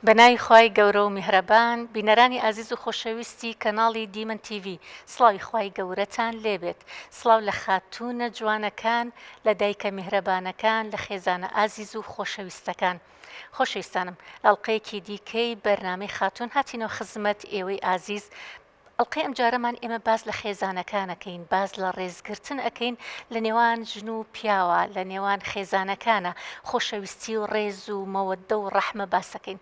بەناوی خوای گەورە و میهرەبان بینەرانی ئازیز و خۆشەویستی کەناڵی دیمەن تیڤی سڵاوی خوای گەورەتان لێبێت. سڵاو لە خاتوونە جوانەکان، لە دایکە میهرەبانەکان، لە خێزانە ئازیز و خۆشەویستەکان. خۆشەویستانم، ئەڵلقەیەکی دیکەی بەرنامەی خاتوون هاتینەوە خزمەت ئێوەی ئازیز. ئەڵلقەی ئەم جارەمان ئێمە باز لە خێزانەکانەکەین، باز لە ڕێزگرتن ئەەکەین لە نێوان ژن و پیاوە، لە نێوان خێزانەکانە، خۆشەویستی و ڕێز و مەوەدە و ڕەحمە باسەکەین.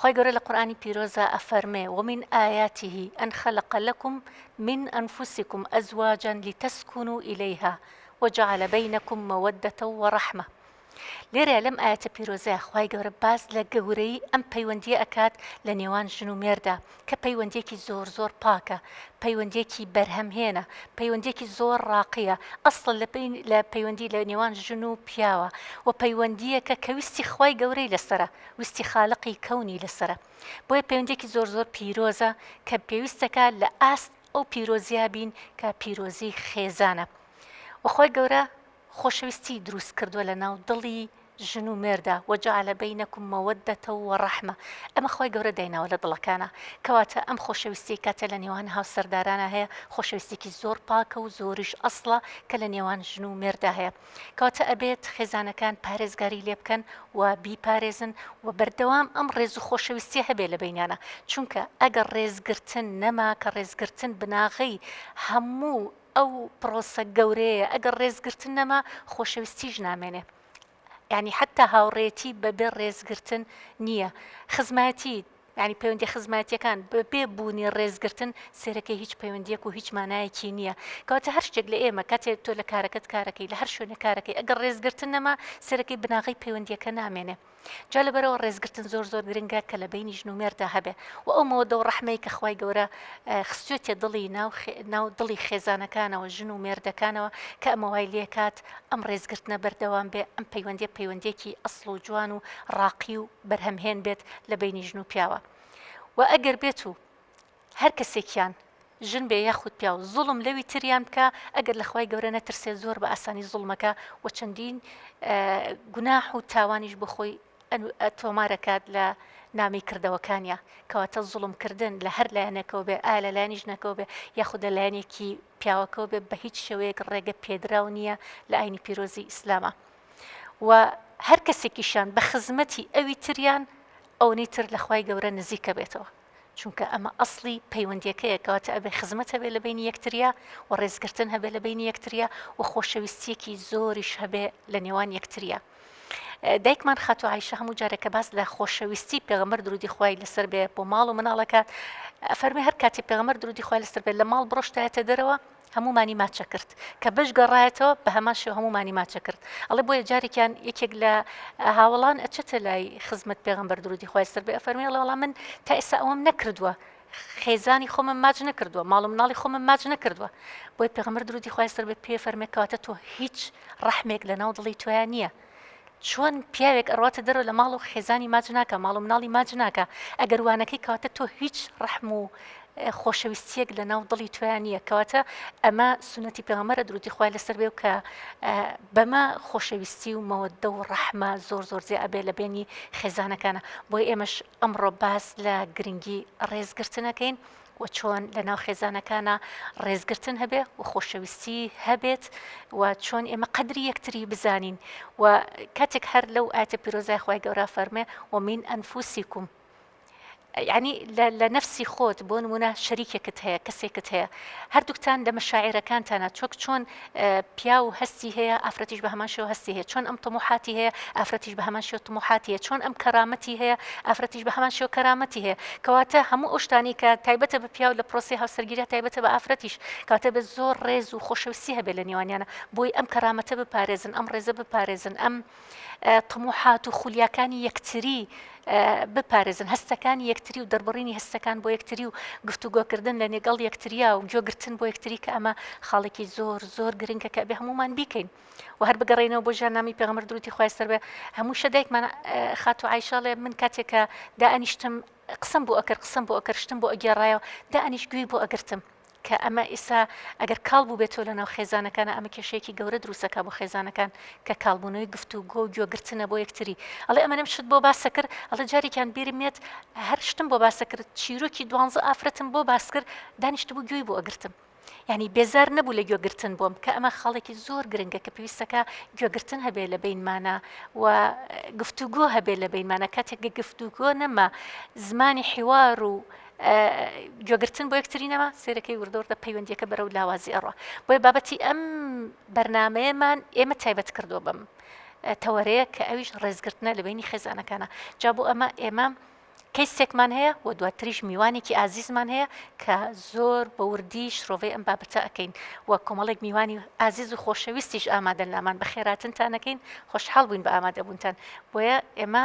خی گەورە لە قورآانی پیرۆزە ئەفەرمێ ومن آياته أن خلق لكم من أنفسكم أزواجا لتسكنوا إليها وجعل بينكم مودة ورحمة. لێرە لەم ئاەتە پیرۆزەیە خوای گەورە باز لە گەورەی ئەم پەیوەندیە ئەکات لە نێوان ژن و مێردا کە پەیوەندێکی زۆر زۆر پاکە، پەیوەندێکی بەرهەمهێنە، پەیوەندێکی زۆر ڕاقیە، ئەسڵ لە پەیوەندی لە نێوان ژن و پیاوە و پەیوەندیەکە کە ویستی خوای گەورەی لەسرە، ویستی خالقی کەونی لەسرە. بۆیە پەیوەندێکی زۆر زۆر پیرۆزە کە پێویستەکە لە ئاست ئەو پیرۆزیە بین کە پیرۆزی خێزانە. وخوای گەورە خۆشەویستی دروست کردووە لە ناو دڵی ژن و مێردا وجعل بینکم مەودەتە و ڕەحمە. ئەمە خۆی گەورە دایناوە لە دڵەکانە، کەواتە ئەم خۆشەویستی کاتە لە نێوان هاوسەردارانە هەیە، خۆشەویستێکی زۆر پاکە و زۆریش ئەسڵە کە لە نێوان ژن و مێردا هەیە. کەواتە ئەبێت خێزانەکان پارێزگاری لێ بکەن و بیپارێزن و بەردەوام ئەم ڕێز و خۆشەویستی هەبێ لە بینیانە، چونکە ئەگەر ڕێزگرتن نەما کە ڕێزگرتن بناغی هەموو ئەو پرۆسە گەورەیە، ئەگەر ڕێزگرتن نەما خۆشەویستیش نامێنێ. یعنی حتا هاوڕێتی بەبێ ڕێزگرتن نییە. خزمەتی ینی پەیوەندی خزمەتیەکان بەبێ بوونی ڕێزگرتن سێرەکەی هیچ پەیوەندیەک و هیچ مانایەکی نییە. کەواتە هەر شتێک لە ئێمە کاتێک تۆ لە کارەکەت کارەکەی لە هەر شوێنە کارەکەی ئەگەر ڕێزگرتن نەما سێرەکەی بناغی پەیوەندیەکە نامێنێ. جا لەبەرەوە ڕێزگرتن زۆر زۆر گرنگە کە لە بینی ژن و مێردا هەبێ و ئەو مەوەدە و ڕەحمەی کە خوای گەورە خستوێتە دڵی ناو دڵی خێزانەکانەوە ژن و مێردەکانەوە کە ئەمە وای لێکات ئەم ڕێزگرتنە بەردەوام بێ، ئەم پەیوەندێکی ئەسڵ و جوان و ڕاقی و بەرهەمهێن بێت لە بینی ژن و پیاوە. و ئەگەر بێت و هەر کەسێکیان ژن بێ یاخود پیا و زوڵم لەوی تریان بکە، ئەگەر لە خوای گەورە نەترسێ زۆر بە ئاسانی زوڵمەکە و چەندین گوناح و تاوانیش بخۆی تۆمارەکات لە نامی کردەوەکانیە. کەواتە زوڵمکردن لە هەر لایەنەکەەوە بێ، لە لایەنیش نەکەەوە بێ یاخود لە لایەنێکی پیاوەکەەوە بێ، بە هیچ شێوەیەک ڕێگە پێدراو نییە لە ئاینی پیرۆزی ئیسلامە. و هەر کەسێکیشان بە خزمەتی ئەوی تریان ئەوەی تر لە خوای گەورە نزیکە بێتەوە، چونکە ئەمە ئەسڵی پەیوەندیەکەیە. کەواتە ئەبێ خزمەت هەبێ لە بینی یەکتریا و ڕێزگرتن هەبێ لە بینی یەکتریا و خۆشەویستیەکی زۆریش هەبێ لە نێوان یەکتریا. دایکمان خاتو عایشە هەموو جارێکە باس لە خۆشەویستی پێغەمبەر درودی خوای لەسەر بێ بۆ ماڵ و مناڵەکات فەرمی هەر کاتی پێغەمبەر درودی خوای لەسەر بێت لە ماڵ بڕۆشتایەتە دەرەوە هەمومانی ماچە کرد، کە بەش گەڕایەتەوە بە هەمان شێوە هەمومانی ماچە کرد. ئەڵێ بۆیە جارێکیان یەکێک لە هاوڵان ئەچێتە لای خزمەت پێغەمبەر درودی خوای لەسەر بێ ئەفەرمێ وەڵام من تا ئێستا ئەوەم نەکردووە، خێزانی خۆمم ماچ نەکردووە، ماڵ و مناڵی خۆمم ماچ نەکردووە. بۆی پێغەمبەر درودی خوای لەسەر بێ پێ فەرمێ کەواتە تۆ هیچ ڕەحمێک لە ناو دڵی تۆیان نییە. چۆن پیاوێک ئەڕاتە دەرەوە لە ماڵ و خێزانی ماچ ناکە، ماڵ و مناڵی ماچ ناکە، ئەگەر وانەکەی کەواتە تۆ هیچ ڕەحم و خۆشەویستیەک لە ناو دڵی تۆیان نییە. کەواتە ئەمە سونەتی پێغەمبەرە درودی خوای لەسەر بێ و کە بەمە خۆشەویستی و مەوەدە و ڕەحمە زۆر زۆر زێ ئەبێ لە بینی خێزانەکانە. بۆی ئێمەش ئەمڕۆ باس لە گرنگی ڕێزگرتنەکەین و چۆن لە ناو خێزانەکانە ڕێزگرتن هەبێ و خۆشەویستی هەبێت و چۆن ئێمە قەدری یەکتری بزانین. و کاتێک هەر لەو ئاەتە پیرۆزای خوای گەورە فەرمێ ومن ئەنفوسیکم، یعنی لە نەفسی خۆت بۆ نمونە شەریکێکت هەیە، کەسێکت هەیە، هەردووکتان لە مەشاعیرەکانتانە چۆن پیا و هەستی هەیە ئافرەتیش بە هەمان شێوە هەستی هەیە، چۆن ئەم تەموحاتی هەیە ئافرەتیش بە هەمان شێوە تەموحاتی هەیە، چۆن ئەم کەرامەتی هەیە ئافرەتیش بە هەمان شێوە کەرامەتی هەیە. کەواتە هەموو ئەو شتانی کە تایبەتە بە پیا و لە پرۆسی هاوسەرگیریە تایبەتە بە ئافرەتیش، کەواتە بە زۆر ڕێز و خۆشەویستی هەبێ لە نێوانیانە. بۆی ئەم کەرامەتە بپارێزن، ئەم ڕێزە بپارێزن، ئەم تەموحات و خولیاکانی یەکتری بپارێزن، هەستەکانی یەکتری و دەربڕینی هەستەکان بۆ یەکتری و گفتوگۆکردن لە نێگەڵ یەکتریا و گوێگرتن بۆ یەکتری کە ئەمە خاڵێکی زۆر زۆر گرنگە کە بێ هەمومان بیکەین. و هەر بگەڕێنەوە بۆ ژاننامی پێغەمبەر درودی خوای لەسەر بێ هەموو شەدایکمان خاتو عایشەڵێ من کاتێکە دائەنیشتم قسم بۆ ئەکرد شتم بۆ ئەگێڕایەوە دائەنیش گوێی بۆ ئەگرتم کە ئەمە ئێستا ئەگەر کاڵ بوو بێتەوە لە ناو خێزانەکانە ئەمە کێشەیەکی گەورە دروستەکە بۆ خێزانەکان کە کاڵبوونەوەی گفتوگۆ و گوێگرتنە بۆ یەکتری ئەڵێ ئەمەم شت بۆ باسە کرد ئەڵە جارێکیان بیرمێت هەر شتم بۆ باسە کرد چیرۆکی 12 ئافرەتم بۆ باس کرد دانیشت بوو گوێی بۆ ئەگرتم ینی بێزار نەبوو لە گوێگرتن بۆم کە ئەمە خاڵێکی زۆر گرنگە کە پێویستەکە گوێگرتن هەبێ لە بینمانە و گفتوگۆ هەبێ لە بینمانە کاتێک گفتوگۆ نەما زمانی حیوار و گوێگرتن بۆ یەکتری نەما سێرەکەی وردۆردە پەیوەندیەکە بەرەو لاوازی ئەڕۆ بۆی بابەتی ئەم بەرنمەیەمان ئێمە تایبەت کردو بم تەوەرەیە کە ئەویش ڕێزگرتنە لە بینی خێزانەکانە جا بۆ ئەمە ئێمە کەیسێکمان هەیە و دواتریش میوانێکی ئازیزمان هەیە کە زۆر بە وردی شرۆڤەی ئەم بابەتە ئەەکەین وە کۆمەڵێک میوانی ئازیز و خۆشەویستیش ئامادە لامان بە خێراتنتانەکەین خۆشحاڵ بووین بە ئامادەبوونتان بۆیە ئێمە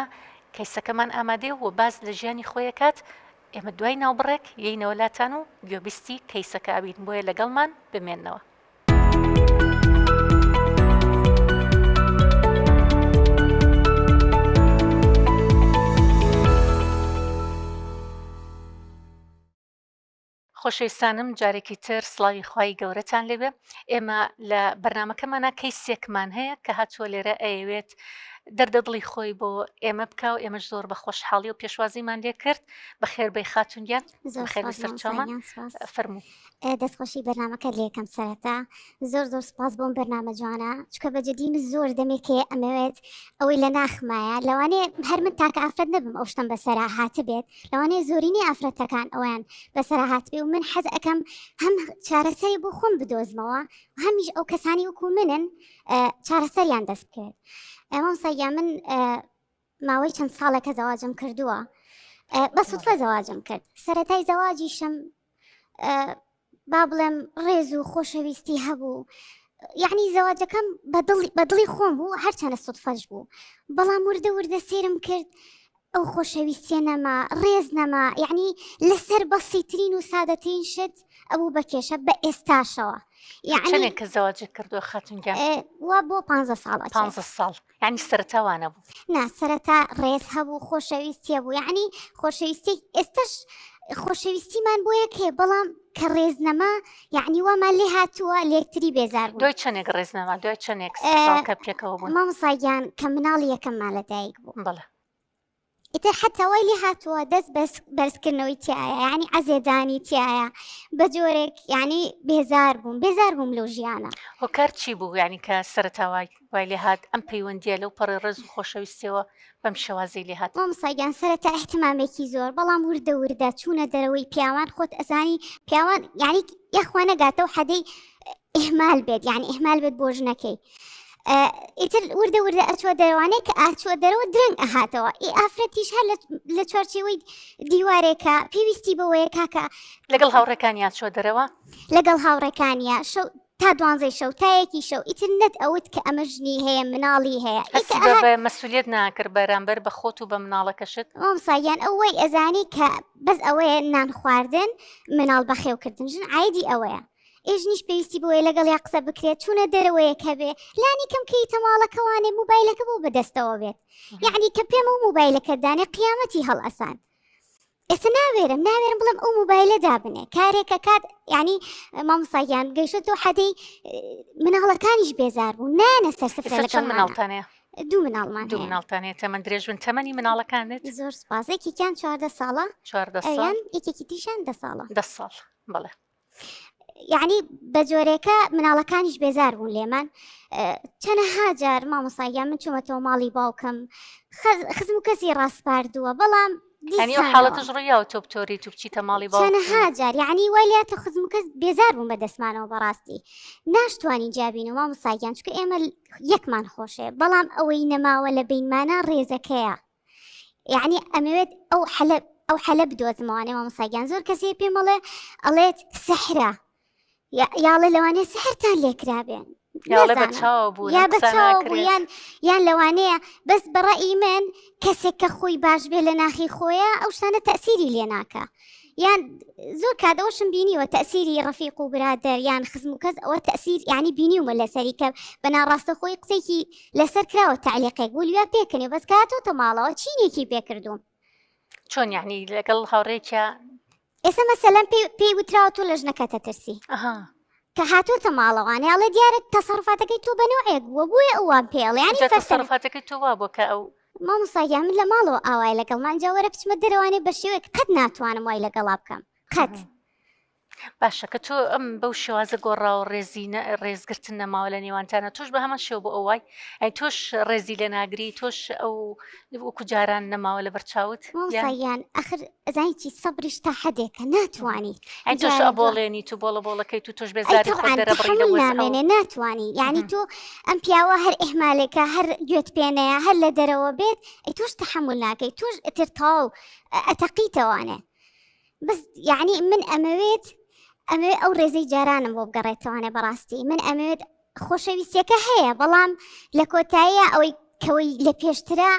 کەیسەکەمان ئامادەیە و باز لە ژیانی خۆی کات ئێمە دوای ناوبڕێک یەینەوەلاتان و گوێبیستی کەیسەکە ئاوین بۆیە لەگەڵمان بمێننەوە. خۆشەویستانم جارێکی تر سڵاوی خوای گەورەتان لێبێ ئێمە لە بەرنمەکەمانە کەیسێکمان هەیە کە هاتووە لێرە ئەیەوێت دەردەدڵی خۆی بۆ ئێمە بکە و ئێمەش زۆر بە خۆشحاڵی و پێشوازیمان لێ کرد بە خێربەی خاتونیان خێر چامان فەرموو دەستخۆشی بەرنمەکە لێکم سەرەتا زۆر زۆر سپاس بۆم بەرنامە جوانە چکە بەجددیم زۆر دەمێکێ ئەمەوێت ئەوەی لە ناخمایە لەوانێ هەر من تاکە ئافرەت نەبم ئەو شتم بەسەرا هاتە بێت لەوانێ زۆرینی ئافرەتەکان ئەویان بەسەرا هات بێ و من حەز ئەەکەم هەم چارەسەری بۆ خۆم بدۆزمەوە هەمیش ئەو کەسانی وەکو منن چارەسەریان دەست بکرێت ئەمە سەگیا من ماوەی چەند ساڵێکە زەواجم کردووە بە سوتفە زەواجم کرد سەرەتای زەواجیشم با بڵێم ڕێز و خۆشەویستی هەبوو یعنی زەواجەکەم بەدڵی خۆم بوو هەرچەنە سوتفەش بوو بەڵام وردە وردە سێرم کرد ئەو خۆشەویستیە نەما ڕێز نەما یعنی لەسەر بەسیترین و سادەترین شت ئەبوو بەکێشە بە ئێستاشەوە یعنی کە زەواجت کردووە خاتونگیان وا بۆ 15 ساڵ 15 ساڵ یعنی سەرەتاوانە بوو نا سەرەتا ڕێز هەبوو خۆشەویستیە بوو یعنی خۆشەویستی ئێستش خۆشەویستیمان بۆ یەکێ بەڵام کە ڕێزنەما یعنی وامان لێ هاتووە لێکتری بێزار بوو دوای چەندێک ڕێزنەما دوای چەندێک ساڵکە پێکەوە بوون مامۆساگیان کە مناڵی یەکەممان لەدایک بوو بەڵێ ئیتر حتا وای لێ هاتووە دەست بەرزکردنەوەی تایە یعنی عەزێدانی تایە بە جۆرێک یعنی بێزار بووم لەو ژیانە هۆکار چی بوو یعنی کە سەرەتاوای وای لێ هات ئەم پەیوەندیە لەو پەڕی ڕێز و خۆشەویستیەوە بەم شێوازەی لێ هات مامۆساگیان سەرەتا احتیمامێکی زۆر بەڵام وردە وردە چوونە دەرەوەی پیاوان خۆت ئەزانی پیاوان یعنی یەخوا نەگاتەوە حەدەی ئیهمال بێت یعنی ئیهمال بێت بۆ ژنەکەی ئیتر وردە وردە ئەچوە دەروانەیە کە ئاچوە دەرەوە درەنگ ئەهاتەوە ئافرەتیش هەر لە چوارچێوەی دیوارێکە پێویستی بەوەیە کاکە لەگەڵ هاوڕێکانیان چۆ دەرەوە لەگەڵ هاوڕێکانیە شەو تا 12 شەو تا یەکی شەو ئیتر نەت ئەوت کە ئەمە ژنی هەیە مناڵی هەیە بە مەسئولیت ناکرد بەرامبەر بە خۆت و بە مناڵەکەشت مامۆساگیان ئەوەی ئەزانی کە بەس ئەوەیە نان خواردن مناڵ بەخێوکردن ژن عایدی ئەوەیە ئێژنیش پێویستی بۆیە لەگەڵ یا قسە بکرێت چوونە دەرەوەیەک هەبێ لانی کەم کەی تەماڵەکەوانێ موبایلەکە بۆ بەدەستەوە بێت یعنی کە پێم ئەو موبایلەکە دانێ قیامەتی هەڵ ئەسان ئێستا ناوێرم بڵم ئەو موبایلە دابنێ کارێکە کات یعنی مامۆساگیان گەیشتەوە حەدەی مناڵەکانیش بێزار بوو نانە سەرسفرە لەگەڵ مناڵتانەیە دوو مناڵمان دوو مناڵتانێت تەمەند درێژون تەمەنی مناڵەکانت زۆر سپاسێکیان 14 ساڵە 14 ساڵ یەکێکی تیشان 10 ساڵە 10 ساڵ بەڵێ یعنی بە جۆرێکە مناڵەکانیش بێزار بوون لێمان چەنەها جار مامۆساگیان من چوومەتەوە ماڵی باوکم خزم و کەسی ڕاستپاردووە بەڵام ینی ئەو حاڵەتەش ڕوویاوە تۆ بتۆری تو بچیتە ماڵی باوک چەنەها جار یعنی وایلاتە خزم و کەس بێزار بوون بەدەستمانەوە بەڕاستی ناشتوانین جابین و مامۆساگیان چکە ئێمە یەکمان خۆشێ بەڵام ئەوەی نەماوە لە بینمانە ڕێزەکەیە یعنی ئەمەوێت ئەو حەلە بدۆزمەوانێ مامۆساگیان زۆر کەسێ پێم ئەڵێت سەحرە یاڵێ لەوانەیە سەحرتان لێکرابێن یا بەچاو بوو یان لەوانەیە بەس بەڕەئی من کەسێک کە خۆی باش بێ لە ناخی خۆیە ئەو شتانە تەسیری لێ ناکە یان زۆر کاتەوەشم بینیوە تەسیری ڕەفیق و برادەر یان خزم و کەس ئەوە تەسیر یعنی بینیومە لەسەری کە بەناڕاستە خۆی قسێکی لەسەر کراوە تعلیقێک بوو لیا پێکردنی بەس کاتۆتە ماڵەوە چینێکی پێکردوم چۆن یعنی لەگەڵ هاوڕێکە ئێستا مەسەلەن پێی وتراوە تۆ لە ژنەکەتە ترسی ئەها کە هاتووەتە ماڵەوانێ ئەڵێ دیارە تەسەڕفاتەکەی تۆ بەنوعێک بووە بۆیە ئەوان پێڵێ ینی جا فەرسەر تەسەڕفاتەکەی تۆ وا بۆ کە ئەو مامۆستا من لە ماڵەوە ئاوای لەگەڵمان جا وەرە بچمە دەرەوانێ بە شێوەیەک قەت ناتوانم وای لەگەڵا بکەم قەت باشە کە تۆ ئەم بەو شێوازە گۆڕاوە ڕێزگرتن نەماوە لە نێوانتانە تۆش بە هەمان شێو بۆ ئەوای ئەی تۆش ڕێزی لە ناگری تۆش ئەو وەکو جاران نەماوە لە بەرچاوت مامۆستایان ئەخر ئەزانیی سەبریش تا حدێکە ناتوانی ئەی تۆش ئەبۆڵێنی تو بۆڵەکەی تۆش بێزاری خۆ دەرەبڕی لە نامێنێ ناتوانی یعنی تۆ ئەم پیاوە هەر ئێحمالێکە هەر گوێت پێنەیە هەر لە دەرەوە بێت ئەی تۆش تەحمل ناکەی تۆش ئتر تاو ئەتەقیتەوانێ بس یعنی من ئەمەوێت ئەو ڕێزەی جارانم بۆ بگەڕێتەوانێ بەڕاستی من ئەمەوێت خۆشەویستیەکە هەیە بەڵام لە کۆتاییە ئەوەی کەوەی لە پێشترە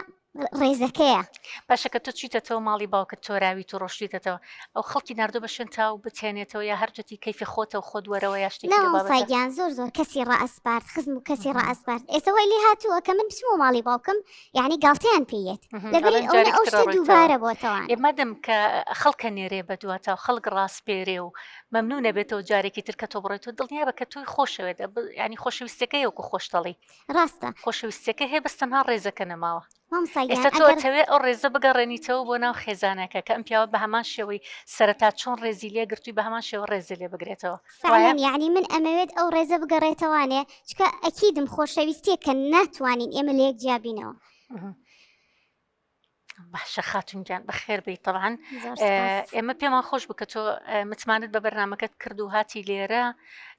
ڕێزەکەیە باشە کە تۆ چیتەوە ماڵی باوکت تۆراوی تو ڕۆشتیتەوە ئەو خەڵکی نردوو بە شوێن تاو بتێنێتەوە یا هەرجەتی کەیفی خۆتەوە خۆ دووەرەوە یاشتێکیان زۆر کەسی ڕائسپارت خزم و کەسی ڕائسپارت ئێستا وای لێ هاتووە کە من بچمە ماڵی باوکم یعنی گاڵتەیان پێیت لەبەر ئەو شتە دووبارە بۆتەوە ئێمەدەم کە خەڵکە نێرێ بە دواتەوە خەڵک ڕاستپێرێ و مەمنونە بێتەوە جارێکی تر کە تۆ بڕێتەوە دڵنیا بە کە توی خۆشەوێت ینی خۆشەویستەکەی وەکو خۆشتەڵی ڕاستە خۆشەویستەکە هەیە بەستەنها ڕێزەکە نەماوە ئێستا تۆتەوێت ئەو ڕێزە بگەڕێنیتەوە بۆ ناو خێزانەکە کە ئەم پیاوە بە هەمان شێوەی سەرەتا چۆن ڕێزی لێ گرتووی بە هەمان شێوە ڕێزە لێ بگرێتەوە یعنی من ئەمەوێت ئەو ڕێزە بگەڕێتەوانێ چکە ئەکیدم خۆشەویستیە کە ناتوانین ئێمە لە یەک جیابینەوە باشە خاتونجان بەخێر بیت طبعاً ئێمە پێمان خۆش بکە تۆ متمانت بە بەرنامەکەت کرد و هاتی لێرە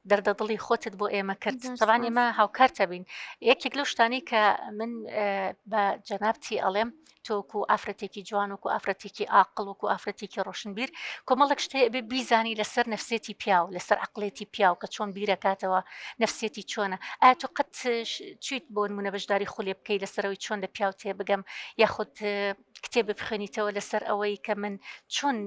دەردەدڵی خۆتت بۆ ئێمە کرد طبعاً ئێمە هاوکارتە بین یەکێک لەو شتانی کە من بە جەنابتی ئەڵێم تۆکو ئافرەتێکی جوان وکو ئافرەتێکی ئاقل وکو ئافرەتێکی ڕۆشنبیر کۆمەڵک شتەیە بێ بیزانی لەسەر نفسێتی پیاو لەسەر عقلێتی پیاو کە چۆن بیرەکاتەوە نفسێتی چۆنە ئایا تۆ قەت چیت بۆ نمونە بەشداری خولێ بکەی لەسەرەوەی چۆن لە پیاو تێ بگەم یاخود کتێب بخوێنیتەوە لەسەر ئەوەی کە من چۆن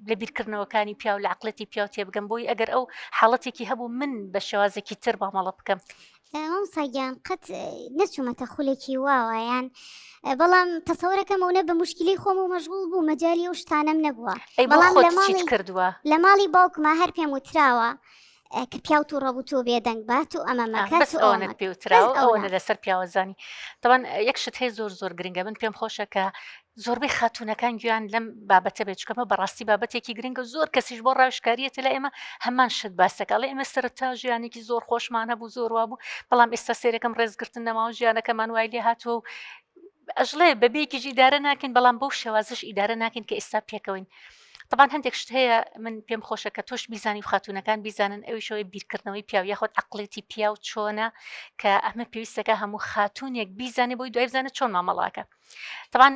لە بیرکردنەوەکانی پیاو لە عقلەتی پیاو تێ بگەم بۆی ئەگەر ئەو حاڵەتێکی هەبوو من بە شێوازێکی تر بامەڵە بکەم ساگیان قەت نەچوومەتە خولێکی واوەیان بەڵام تەسەورەکەمەونە بە مشکلی خۆم و مەشغوڵ بوو مەجای ئەو شتانم نەبووە بەڵام کردووە لە ماڵی باوکما هەر پێم وتراوە کە پیاو تو ڕەبوو تۆ بێدەنگ بات و ئەمە مەکەس ئەوەت پێوتراوە ئەوەنە لەسەر پیاوەزانی تەوان یەک شت هەیە زۆر گرنگە من پێم خۆشە کە زۆربەی خاتونەکان گویان لەم بابەتە بێت چکەمە بەڕاستی بابەتێکی گرنگە زۆر کەسیش بۆ ڕاوشکاریەتە لە ئێمە هەمان شت باسەکەڵێ ئێمە سەرەتا ژیانێکی زۆر خۆشمان هەبوو زۆر وابوو بەڵام ئێستا سێرەکەم ڕێزگرتن نەماوە ژیانەکەمان وای لێ هاتووە و ئەژڵێ بەبێکیش ئیدارە ناکەین بەڵام بەو شێوازش ئیدارە ناکەین کە ئێستا پێکەوەین طبعاً هەندێک شت هەیە من پێم خۆشە کە تۆش بیزانی و خاتونەکان بیزانن ئەوی شەوەی بیرکردنەوەی پیاو یاخود عقلێتی پیاو چۆنە کە ئەمە پێویستەکە هەموو خاتونێک بیزانێ بۆی دوای بزانێت چۆن مامەڵاکە طبعاً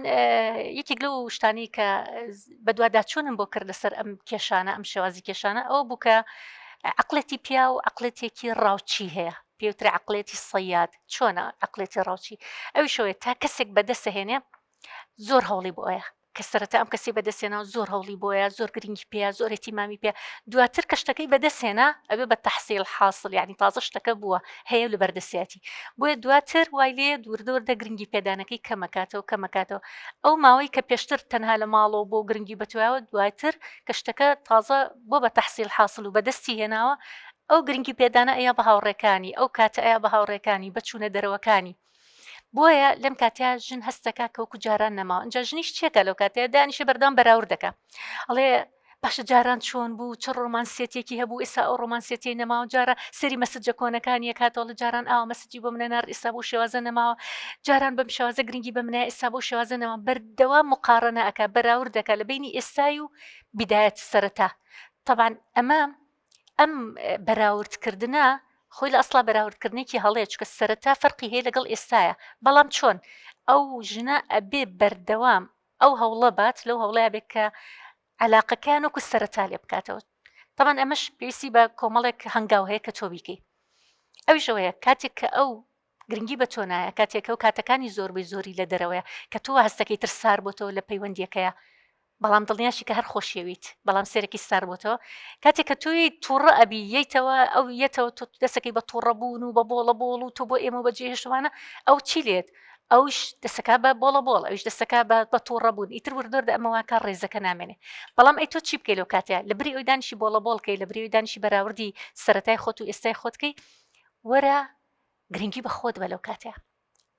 یەکێک لەو شتانی کە بەدواداچوونم بۆ کرد لەسەر ئەم کێشانە ئەم شێوازی کێشانە ئەوە بوو کە عقلێتی پیاو عقلێتێکی ڕاوچی هەیە پێوترە عقلێتی سەیاد چۆنە عقلێتی ڕاوچی ئەوی شەوەیە تا کەسێک بەدەستهێنێ زۆر هەوڵی بۆیە کە سەرەتا ئەم کەسی بەدەستێنەوە زۆر هەوڵی بۆیە زۆر گرنگی پێ زۆر احتیمامی پێ دواتر کە شتەکەی بەدەستێنا ئەوێ بە تەحسیل حاصل یعنی تازە شتەکە بووە هەیە لە بەردەسیاتی بۆیە دواتر وای لێ دووردەوردە گرنگی پێدانەکەی کەمەکاتەوە ئەو ماوەی کە پێشتر تەنها لە ماڵەوە بۆ گرنگی بەتوایەوە دواتر کە شتەکە تازە بۆ بە تەحسیل حاصل و بەدەستی هێناوە ئەو گرنگی پێدانە ئەیە بە هاوڕێکانی ئەو کاتە ئەیە بە هاوڕێکانی بچوونە دەرەوەکانی بۆیە لەم کاتیا ژن هەستەکە کەوکو جاران نەماوە ئەنجا ژنیش چێکە لەو کاتەیە دانیشە بەردام بەراورد دەکە ئەڵێ باشە جاران چۆن بوو چ ڕۆمانسیەتێکی هەبوو ئێستا ئەو ڕۆمانسیەتی نەماوە جارە سەری مەسجە کۆنەکانی کاتەوە لە جاران ئاوا مەسجی بۆ منە نار ئێستا بۆ شێوازە نەماوە جاران بەم شێوازە گرنگی بە منە ئێستا بۆ شێوازە نەما بەردەوام مقارنە ئەکا بەراورد دەکە لە بینی ئێستای و بدایەت سەرەتا طبعاً ئەم بەراوردکردنە خۆی لە ئەسڵا بەراوردکردنێکی هەڵەیە چکە سەرەتا فەرقی هەیە لەگەڵ ئێستایە بەڵام چۆن ئەو ژنە ئەبێ بەردەوام ئەو هەوڵە بات لەو هەوڵەیە بێت کە علاقەکان وەکو سەرەتا لێ بکاتەوە طبعاً ئەمەش پێویستی بە کۆمەڵێک هەنگاو هەیە کە تۆ بیکەی ئەویشەوەیە کاتێک کە ئەو گرنگی بە تۆ نایە کاتێکە و کاتەکانی زۆربەی زۆری لە دەرەوەیە کە تۆ هەستەکەی تر سار بۆتەوە لە پەیوەندیەکەیە بەڵام دڵنیاشی کە هەر خۆشیەویت بەڵام سێرەکی سار بۆتەوە کاتێک کە توی تووڕە ئەبی یەیتەوە ئەو یەتەوە تۆ دەسەکەی بە تووڕە بوون و بە بۆڵە بۆڵ و تۆ بۆ ئێمە بەجێهێشتوانە ئەو چی لێت ئەوش دەسەکا بە بۆڵە ئەوش دەسەکا بە تووڕەبوون ئیتر وردۆر ئەمەواکە ڕێزەکە نامێنێ بەڵام ئەی تۆ چی بکەی لەو کاتەیە لە بری ئەوی دانیشی بۆڵەکەی لە بری ئەوی دانیشی بەراوردی سەرەتای خۆت و ئێستای خۆتکەی وەرە گرنگی بە خۆت بە لەو کاتەیە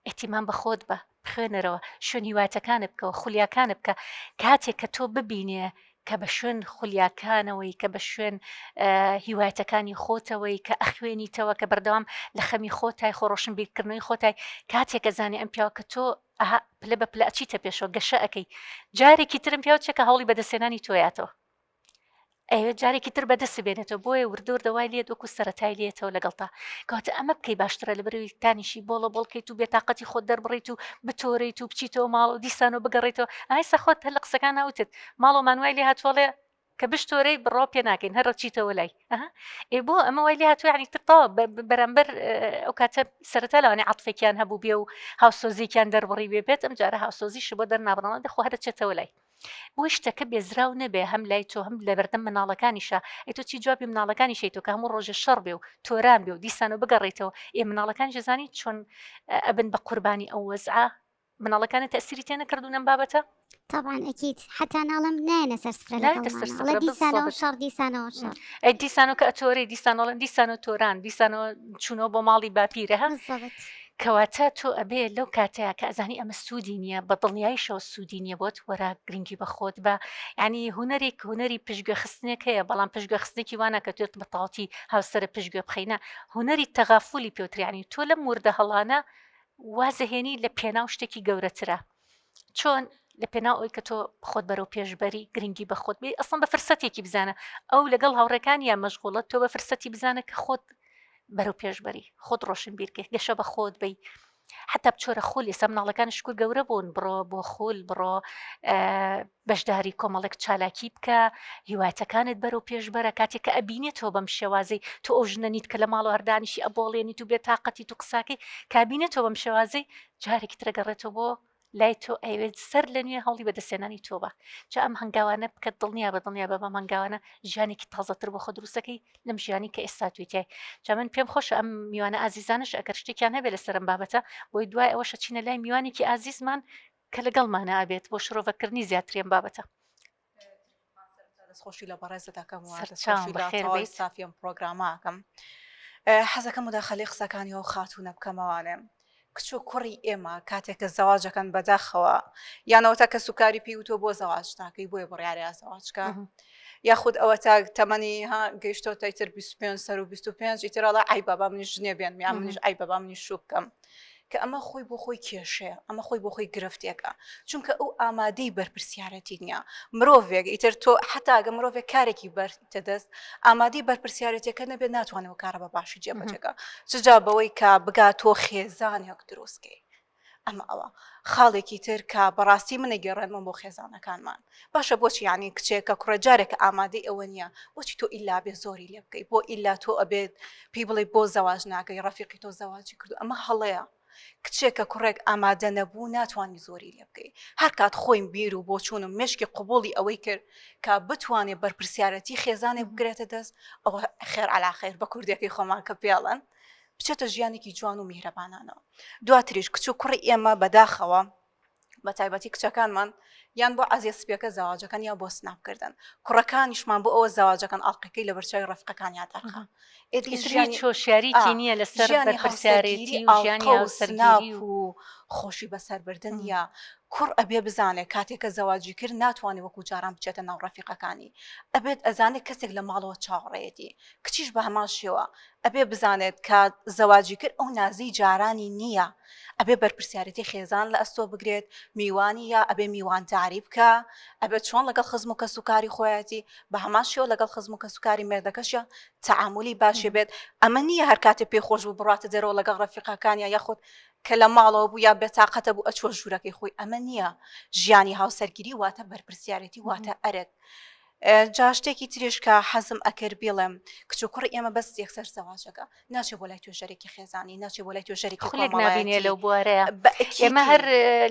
ئەتیمان بە خۆت بە بخوێنەرەوە شوێن هیواتەکانت بکەوە خولیاکانت بکە کاتێک کە تۆ ببینێ کە بە شوێن خولیاکانەوەی کە بە شوێن هیوایەتەکانی خۆتەوەی کە ئەخوێنیتەوە کە بەردەوام لە خەمی خۆتای خۆڕۆشن بیرکردنەوەی خۆتای کاتێکە زانانی ئەم پیاوە کە تۆ پلە بە پلە ئەچیتە پێشەوە گەشە ئەەکەی جارێکی ترم پیاوە چێکە هەوڵی بەدەستێنانی تۆیاتەوە ئەوێ جارێکی تر بەدەست بێنێتەوە بۆیە وردۆر دەوای لێت وەکو سەرەتای لێتەوە لەگەڵتا کاتە ئەمە بکەی باشترە لە بەروی تانیشی بۆڵە بۆڵکەیت و بێتاقەتی خۆت دەربڕیت و بتۆڕیت و بچیتەوە ماڵ و دیسان و بگەڕێتەوە ئایسا خۆت هەر لە قسەکان ناوتت ماڵۆمان وای لێ هاتوڵێ کە بشتۆرەی بڕۆ پێ ناکەین هەر ڕچیتەوە لای ئێ بۆ ئەمە وای لێ هاتووە ینی ترتەوە بەرامبەر ئەو کاتە سەرەتا لەوانێ عەتفێکیان هەبوو بێ و هاوسۆزییان دەربڕی بێت ئەم جارە هاوسۆزیش بۆ دەرنابڕەوە دەخۆ هەرچێتەوە لای بۆی شتەکە بێزراو نەبێ هەم لای تۆ هەم لە بەردەم مناڵەکانیشە ئەی تۆ چی جوابی مناڵەکانی شەیتۆ کە هەموو ڕۆژە شەڕ بێ و تۆران بێ و دیسان و بگەڕێتەوە ئێ مناڵەکان ژێزانی چۆن ئەبن بە قوربانی ئەو وەزعە مناڵەکانت تەسیری تێ نەکردوون ئەم بابەتە طبعا ئەکیید حتا ناڵم نایەنە سەر سفرە لەگەڵمانە دیسانەوە شەڕ دیسانەوە شەڕ ئەی دیسانەوە کە ئەتۆری دیسانۆڵن دیسانە تۆران دیسانەوە چوونەوە بۆ ماڵی باپیرە هە کەواتە تۆ ئەبێ لەو کاتەیە کە ئەزانی ئەمە سوودی نییە بە دڵنیاییشەوە سوودی نییە بۆت وەرە گرنگی بە خۆت بە ینی هوەری پشتگوێ خستنێک هەیە بەڵام پشتگوێ خستێکی وانە کە توێت بە تاڵی هاوسرە پشتگوێ بخەینە هوەری تەغافولی پێوتریانی تۆ لەم وردە هەڵانە وازەهێنی لە پێناو شتێکی گەورەترە چۆن لە پێناو ئەوی کە تۆ خۆت بەرەو پێشبەری گرنگی بە خۆت بێ ئەسڵ بە فرسەتێکی بزانە ئەو لەگەڵ هاوڕێکان یا مەشغوڵەت تۆ بە فرسەتی بزانە کە خۆت بەرەو پێشبەری خۆت ڕۆشن بیرکە گەشە بە خۆت بی حتا بچۆرە خول ئێستا مناڵەکان شکور گەورە بوون بڕۆ بۆ خول بڕۆ بەشداری کۆمەڵێک چالاکی بکە هیوایەتەکانت بەرەو پێشبەرە کاتێک کە ئەبینێتەوە بەم شێوازەی تۆ ئەو ژنەنیت کە لە ماڵ و هەردانیشی ئەبۆڵێنیت و بێتاقەتی تو قساکەی کابینێتەوە بەم شێوازەی جارێکی ترەگەڕێتەوە بۆ لای تۆ ئەوێت سەر لە نوێ هەڵی بەدەستێنانی تۆ بە جا ئەم هەنگاوانە بکە دڵنیا بە بەم هەنگاوانە ژیانێکی تازەتر بۆ خۆ دروستەکەی لەم ژیانی کە ئێستا توێتای جا من پێم خۆشە ئەم میوانە ئازیزانش ئەگەر شتێکیان هەبێت لە سەرم بابەتە بۆی دوای ئەوەشە چینە لای میوانێکی ئازیزمان کە لەگەڵمانە ئابێت بۆ شرۆڤەکردنی زیاترێن بابەتە دەستخۆشی لە بەڕێز دەکەم سافیم پرۆگراماکەم حەزەکەم مداخەلی قسەکانیەوە خاتوونە بکەمەوانێ کچ و کوڕی ئێمە کاتێککە زەواجەکەن بەداخەوە یانەوەتا کە سوکاری پێی وتۆ بۆ زەواج تاکەی بۆیە بڕیارە زەواجکە یاخود ئەوە تا تەمەنی گەیشتۆ تایتر 25 سەر و 25 ئیترڵە ئای بابا منیش ژنێ بێن میان منیش ئای بابا منیش شو بکەم کە ئەمە خۆی بۆ خۆی کێشەیە ئەمە خۆی بۆ خۆی گرفتێکە چونکە ئەو ئامادەی بەرپرسیارەتی نییە مرۆڤێک ئیتر تۆ حتاگە مرۆڤێک کارێکی بەرتە دەست ئامادەی بەرپرسیارەتەکە نەبێت ناتوانێت کارە بە باشی جێبەجێگە چجا بەوەی کە بگات تۆ خێزانێک دروستکەی ئەمە ئەوە خاڵێکی تر کە بەڕاستی منە گەڕێنمە بۆ خێزانەکانمان باشە بۆچی ینی کچێکە کوڕەجارێکە ئامادەی ئەوە نییە بۆچی تۆ ئیلا بێ زۆری لێ بکەیت بۆ ئیلا تۆ ئەبێت پێی بڵێ بۆ زەواج ناکەی ڕەفیقی تۆ زەواجی کردو ئەمە هەڵەیە کچێکە کوڕێک ئامادە نەبوو ناتوانانی زۆری لێ بکەیت هەر کات خۆیم بیر و بۆ چوونم مشکی قوبوڵی ئەوەی کرد کە بتوانێت بەرپرسیارەتی خێزانێک بگرێتە دەست ئەوە خێر عەلاخێر بە کوردێکی خۆمان کە پێڵەن بچێتە ژیانێکی جوان و میهرەبانانەوە دواتریش کچ و کوڕی ئێمە بەداخەوە بە تایبەتی کچەکانمان یان بۆ ئازیە سپیەکە زەواجەکان یا بۆ سنابکردن کوڕەکانیشمان بۆ ئەوە زەواجەکان ئاڵلقەکەی لە بەرچاوی ڕەفقەکانیان دەرخە چۆشیاریی نییە لەسەر بەرپرسیارەتی و ژیانی سناپ و خۆشی بەسەربردن یا کوڕ ئەبێ بزانێت کاتێکە زەواجی کرد ناتوانێت وەکو جاران بچێتە ناو ڕەفیقەکانی ئەبێت ئەزانێت کەسێک لە ماڵەوە چاوەڕێتی کچیش بە هەمان شێوە ئەبێ بزانێت کە زەواجی کرد ئەو نازی جارانی نییە ئەبێ بەرپرسیارەتی خێزان لە ئەستۆ بگرێت میوانی یا ئەبێ میوانداری بکە ئەبێت چۆن لەگەڵ خزم و کەسوکاری خۆیەتی بە هەمان شێوە لەگەڵ خزم و کەسوکاری مێردەکەشە تعاملی باشێ بێت ئەمە نییە هەر کاتێ پێخۆش بوو بڕاتە دەرەوە لەگەڵ ڕەفیقەکانیان یاخود کە لە ماڵەوە بوو یا بێتاقەتە بوو ئەچۆ ژوورەکەی خۆی ئەمە نییە ژیانی هاوسەرگیری واتە بەرپرسیارەتی واتە ئەرێت جا شتێکی تریش کە حەزم ئەکرد بڵێم کچ و کوڕی ئێمە بەس یەکسەر زەواجەکە ناچێت بۆ لای توێژەرێکی خێزانی ناچێت بۆ لای توێژەرێکی خولێک نابینێ لەو بوارەیە ئێمە هەر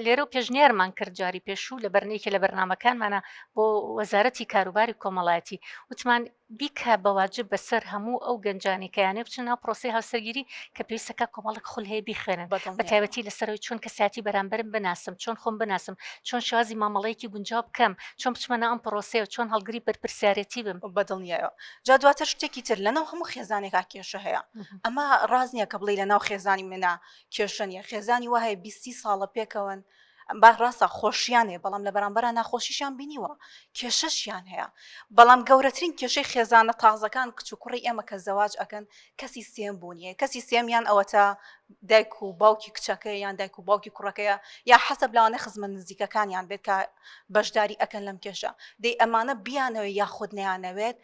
لێرە و پێشنیارمان کرد جاری پێشوو لە بەرنێکی لە بەرنامەکانمانە بۆ وەزارەتی کاروباری کۆمەڵایەتی وتمان بیکە بەواجب بەسەر هەموو ئەو گەنجانی کەیانێ بچن ناو پرۆسی هاوسەرگیری کە پێویستەکە کۆمەڵک خول هەیە بیخوێنن بە تایبەتی لەسەرەوەی چۆن کەساتی بەرامبرم بناسم چۆن خۆم بناسم چۆن شازی مامەڵەیەکی گونجاو بکەم چۆن بچمەنە ئەم پرۆسەیە و چۆن هەڵگری بەرپرسیارەتی بم بەدڵنیایە جا دواتر شتێکی تر لەناو هەموو خێزانێکا کێشە هەیە ئەمە ڕاز نییە کە بڵێ لەناو خێزانی منە کێشە نیە خێزانی وهەیە 20 ساڵە پێکەوەن با ڕاستە خۆشیانێ بەڵام لە بەرامبەر ناخۆشیشان بینیوە کێشەشیان هەیە بەڵام گەورەترین کێشەی خێزانە تازەکان کچ و کوڕی ئێمە کە زەواج ئەکەن کەسی سێم بوونیە کەسی سێمیان ئەوە تا دایک و باوکی کچەکەی یان دایک و باوکی کوڕەکەیە یا حەسەب لەوانە خزمە نزیکەکانیان بێت کە بەشداری ئەکەن لەم کێشە دەی ئەمانە بیانەوە یاخود نەیانەوێت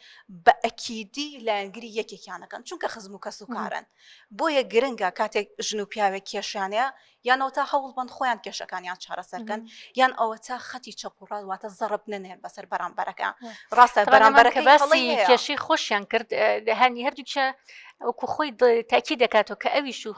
بە ئەکیدی لایەنگری یەکێکیانەکەن چونکە خزم و کەس و کارن بۆیە گرنگە کاتێک ژن و پیاوێک کێشیانەیە یانەوە تا هەوڵ بند خۆیان کێشەکانیان چارەسەرکەن یان ئەوە تا خەتی چەپوڕات واتە زەڕب ننێن بەسەر بەرامبەرەکە ڕاستە بەرامبەرەکە باسی کێشەی خۆشیان کرد هەنی هەردووکە وەکو خۆی تاکی دەکاتەوە کە ئەویش و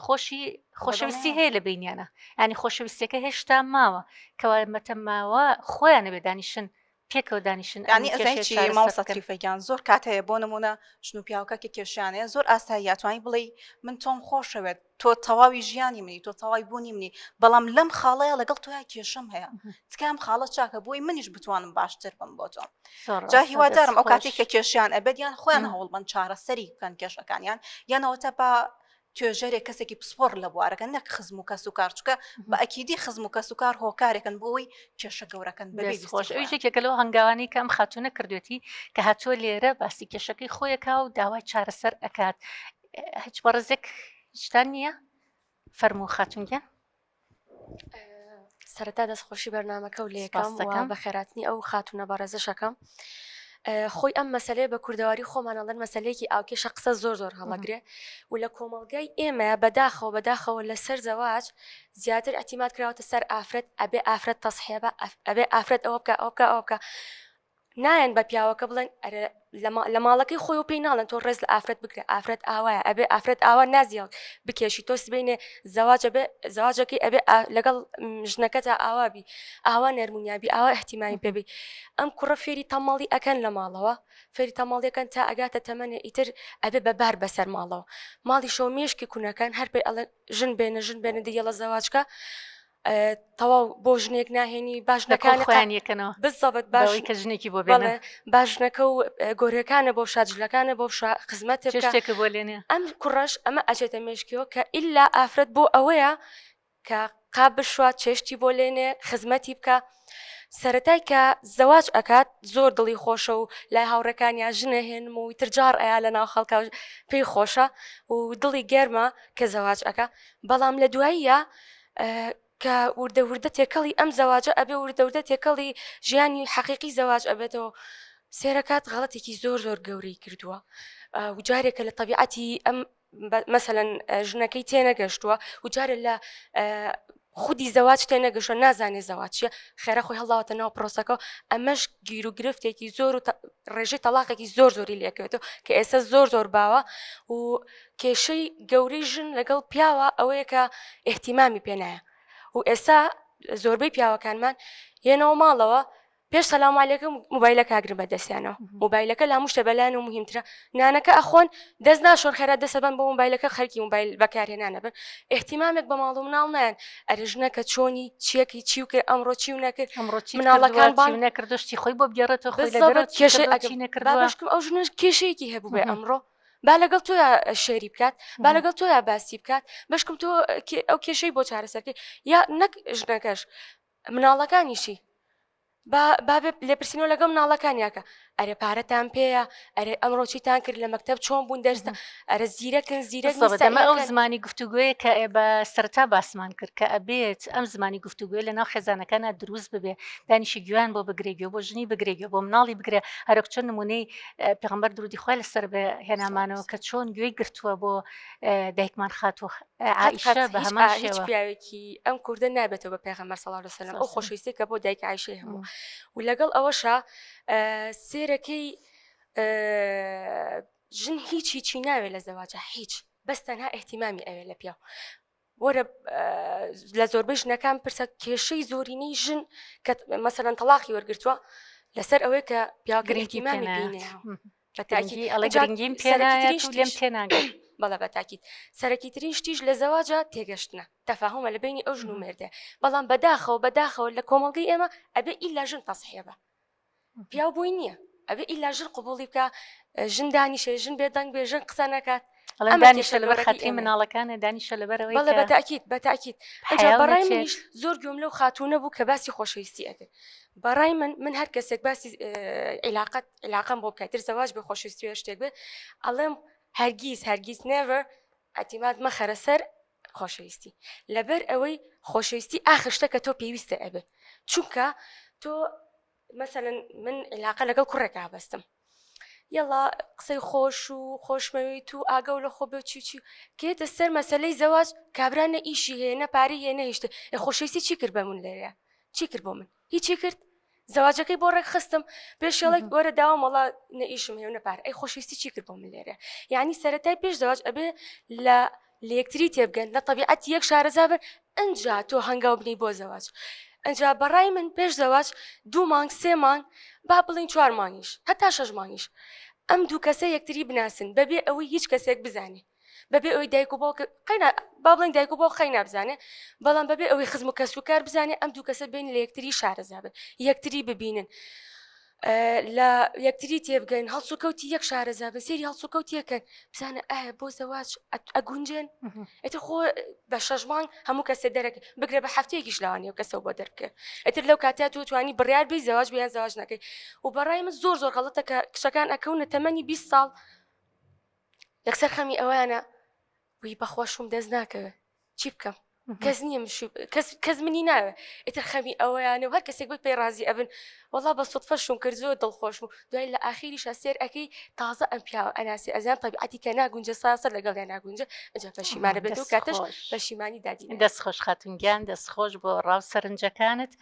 خۆشەویستی هەیە لە بینیانە ینی خۆشەویستەکە هێشتا ماوە کەوا مەتە ماوە خۆیانە بێ دانیشن پێکەوە دانیشن ینی ئەزایکی ماوەسەتریفەکیان زۆر کات هەیە بۆ نمونە ژن و پیاوکەکە کێشیانەیە زۆر ئاسایی یاتوانی بڵێ من تۆم خۆشەوێت تۆ تەواوی ژیانی منی تۆ تەواوی بوونی منی بەڵام لەم خاڵەیە لەگەڵ تۆیا کێشەم هەیە تکام خاڵە چاکە بۆی منیش بتوانم باشتر بم بۆ تۆ جا هیوادارم ئەو کاتێک کە کێشیان ئەبێت خۆیان هەوڵ بن چارەسەری بکەن کێشەکانیان یانەوە تا بە توێژەرێک کەسێکی پسپۆر لە بوارەکە نەک خزم و کەس و کار چکە بە ئەکیدی خزم و کەس و کار هۆکارێکن بۆەوەی کێشە گەورەکەن خۆش ئەوژێکێکە لەو هەنگاوانی کەم خاتونە کردوێتی کە هاتووە لێرە باسی کێشەکەی خۆیەکە و داوای چارەسەر ئەکات هیچ بەڕزێک شتان نییە فەرموو خاتونگە سەرەتا دەستخۆشی بەرنامەکە و لێکم بە خێراتنی ئەو خاتونە بەڕێزەشەکەم خۆی ئەم مەسلەیە بە کوردەواری خۆمانەڵەن مەسلەیەکی ئاوکێشە قسە زۆر هەڵەگرێ و لە کۆمەڵگای ئێمە بەداخەوە لەسەر زەواج زیاتر ئەتیمات کراوەتە سەر ئافرەت ئەبێ ئافرەت تەسحێبە ئەبێ ئافرەت ئەوە بکە نایەن بە پیاوەکە بڵێن لە ماڵەکەی خۆی و پێی ناڵێن تۆ ڕێز لە ئافرەت بگرێ ئافرەت ئاوایە ئەبێ ئافرەت ئاوا نازیڵ بکێشی تۆ سبینێ زەواجەکەی ئەبێ لەگەڵ ژنەکە تا ئاوابی ئاوا نەرمونیابی ئاوا احتیمامی پێبی ئەم کوڕە فێری تەماڵی ئەکەن لە ماڵەوە فێری تەماڵیەکەن تا ئەگاتە تەمەنێ ئیتر ئەبێ بەبار بەسەر ماڵەوە ماڵی شەو مێشکی کوونەکان هەر پێی ئەڵێن ژن بێنە دیگەڵە زەواجکە تەواو بۆ ژنێک ناهێنی باشنەکان خۆیانەکەنەوە بزەبت باشی کە ژنێکی بۆ بێنە باشنەکە و گۆرەکانە بۆ شاجلەکانە بۆ خزمەت شتێکە بۆ لێنێ ئەم کوڕەش ئەمە ئەچێتە مێشکیەوە کە ئللا ئافرەت بۆ ئەوەیە کە قاب بشوات چێشتی بۆ لێنێ خزمەتی بکە سەرەتای کە زەواج ئەکات زۆر دڵی خۆشە و لای هاوڕەکانیان ژنە هێنم و ترجار ئەیا لە ناو خەڵکە پێی خۆشە و دڵی گەرمە کە زەواج ئەکە بەڵام لە دواییە کە وردە تێکەڵی ئەم زەواجە ئەبێ وردە تێکەڵی ژیانی حەقیقی زەواج ئەبێتەوە سێرەکات غەڵەتێکی زۆر گەورەی کردووە و جارێکە لە طبیعەتی ئەم مەسەلەن ژنەکەی تێنەگەشتووە و جارێک لە خودی زەواج تێنەگەشتووە نازانێ زەواج چیە خێرا خۆی هەڵاوەتە ناو پرۆسەکە ئەمەش گیر و گرفتێکی زۆر و ڕێژەی تەلاقێکی زۆری لێکەوێتەوە کە ئێستا زۆر باوە و کێشەی گەورەی ژن لەگەڵ پیاوە ئەوەیە کە احتیمامی پێنایە و ئێستا زۆربەی پیاوەکانمان یەنەوە ماڵەوە پێش سەلام عەلەیکم موبایلەکە ئاگرن بەدەستیانەوە موبایلەکە لا موشتە بەلایەن و مهمترە نانەکە ئەخۆن دەست ناشۆن خێرا دەسەبەن بۆ موبایلەکە خەرکی موبایل بەکارهێنانە بن احتیمامێک بە ماڵ و مناڵ نایەن ئەرە ژنەکە چۆنی چیەکی چی و کرد ئەمڕۆ چی و نەکرد مناڵەکان نەکردشتی خۆی بۆ بگێڕێتەوە خۆی لەگەڵ کێشەی نەکردواشکم ئەو ژنە کێشەیەکی هەبوو بێ ئەمڕۆ با لەگەڵ تۆیا شێری بکات با لەگەڵ تۆیا باسی بکات بەشکم تۆ ئەو کێشەی بۆ چارەسەرکەی یا نەک ژنەکەش مناڵەکانیشی بابێ لێپرسینەوە لەگەڵ مناڵەکانیاکە ئەرێ پارەتان پێەیە ئەرێ ئەمڕۆ چیتان کرد لە مەکتەب چۆن بوون دەرستە ئەرە زیرەکن زیرەک ئەمە ئەو زمانی گفتوگوۆیە کە بە سەرتا باسمان کرد کە ئەبێت ئەم زمانی گفتوگوۆ لە ناو خێزانەکانە دروست ببێ دانیشی گویان بۆ بگرێگە بۆ ژنی بگرێگە بۆ مناڵی بگرێ هەرک چۆن نمونەی پێغەمبەر درودی خوای لەسەر بە هێنامانەوە کە چۆن گوێی گرتووە بۆ دایکمان خاتوە عائیشە بە هەمان شێوە پیاوێکی ئەم کوردە نابێتەوە بە پێغەمبەر صلی الله علیه وسلم ئەو خۆشەویستی کە بۆ دایک عایشەی هەموو و لەگەڵ ئەوەشە سێرەکەی ژن هیچی ناوێت لە زەواجە هیچ بەس تەنها احتیمامی ئەوێ لە پیاو وەرە لە زۆربەی ژنەکان پرسە کێشەی زۆرینەی ژن کە مەسەلەن تەلاقی وەرگرتووە لەسەر ئەوەی کە پیاوەکە احتیمامی بینێ ئەڵە گرنگیم پێنایەت و لێم تێناگەر بەڵە بەتاکیت سەرەکیترین شتیش لە زەواجە تێگەشتنە تەفاهمە لە بینی ئەو ژن و مێردە بەڵام بەداخەوە لە کۆمەڵگەی ئێمە ئەبێ ئیلا ژن تەسحێ بە پیاو بووی نییە ئەبێ ئیلا ژن قبوڵی بکە ژن دانیشێ ژن بێدەنگ بێ ژن قسە نەکات دانیشە لەبەر خەتری مناڵەکانە دانیشە لەبەرەوەی بەڵە بەتاکیت بەڕای منیش زۆر گوێم لەو خاتونە بوو کە باسی خۆشەویستی ئەکرد بەڕای من هەر کەسێک باسی علاقەم بۆ بکەیتر زەواج بە خۆشەویستی شتێک بێ ئەڵێم هەرگیز نێڤەر ئەتیماد مەخەرە سەر خۆشەویستی لەبەر ئەوەی خۆشەویستی ئاخشتە کە تۆ پێویستە ئەبێ چونکە تۆ مەسەلەن من علاقە لەگەڵ کوڕێکا بەستم یەڵا قسەی خۆش و خۆشمەویت و ئاگە لە خۆ بێ چی کێتە سەر مەسەلەی زەواج کابرانە ئیشی هەیە نەپاری هەیە نەهێشتە خۆشەویستی چی کرد بە من لێرە چی کرد بۆ من هیچی کرد زەواجەکەی بۆ ڕێک خستم پێشێڵێک وەرە داوام وڵا نەئیشم هێو نەپار ئەی خۆشەویستی چی کرد بۆ من لێرە یعنی سەرەتای پێش زەواج ئەبێ لە یەکتری تێبگەن لە طبیعەتی یەک شارەزا بن ئەنجا تۆ هەنگاو بنی بۆ زەواج ئەنجا بەڕای من پێش زەواج 2 مانگ 3 مانگ با بڵین 4 مانگیش هەتا 6 مانگیش ئەم دوو کەسە یەکتری بناسن بەبێ ئەوەی هیچ کەسێک بزانێ بەبێ ئەوەی دایک و باوکە با بڵین دایک و باوک خەی نابزانێ بەڵام بەبێ ئەوەی خزم و کەس و کار بزانێ ئەم دوو کەسە بین لە یەکتری شارەزا بن یەکتری ببینن لە یەکتری تێبگەن هەڵسوکەوتی یەک شارەزا بن سێری هەڵسوکەوتیەکەن بزانە ئایا بۆ زەواج ئەگونجێن ئێتر خۆ بە 6 مانگ هەموو کەسێ دەرەکە بگرێ بە هەفتەیەکیش لەوانەیە و کەسە بۆ دەرکە ئێتر لەو کاتیا تۆ توانی بڕیار بی زەواج بیان زەواج نەکەی و بەڕای من زۆر غەڵەتە کە کشەکان ئەکەونە تەمەنی 20 ساڵ یەکسەر خەمی ئەوانە وی بەخۆشم دەست ناکەوێ چی بکەم کەس نییە کەس منی ناوێ ئێتر خەمی ئەوەیانە و هەر کەسێک بۆی پێی ڕازی ئەبن وەڵا بە سوتفە شوم کرد زۆر دڵخۆشم و دوای لە ئاخیریشە سێر ئەەکەی تازە ئەم پیاوە ئەناسی ئەزیان طبیعەتی کە ناگونجە ساسە لەگەڵ یان ناگونجە ئەجا پەشیمانە بێت و کاتەش پەشیمانی دادی دەستخۆش خاتونگیان دەستخۆش بۆ ڕاو سەرنجەکانت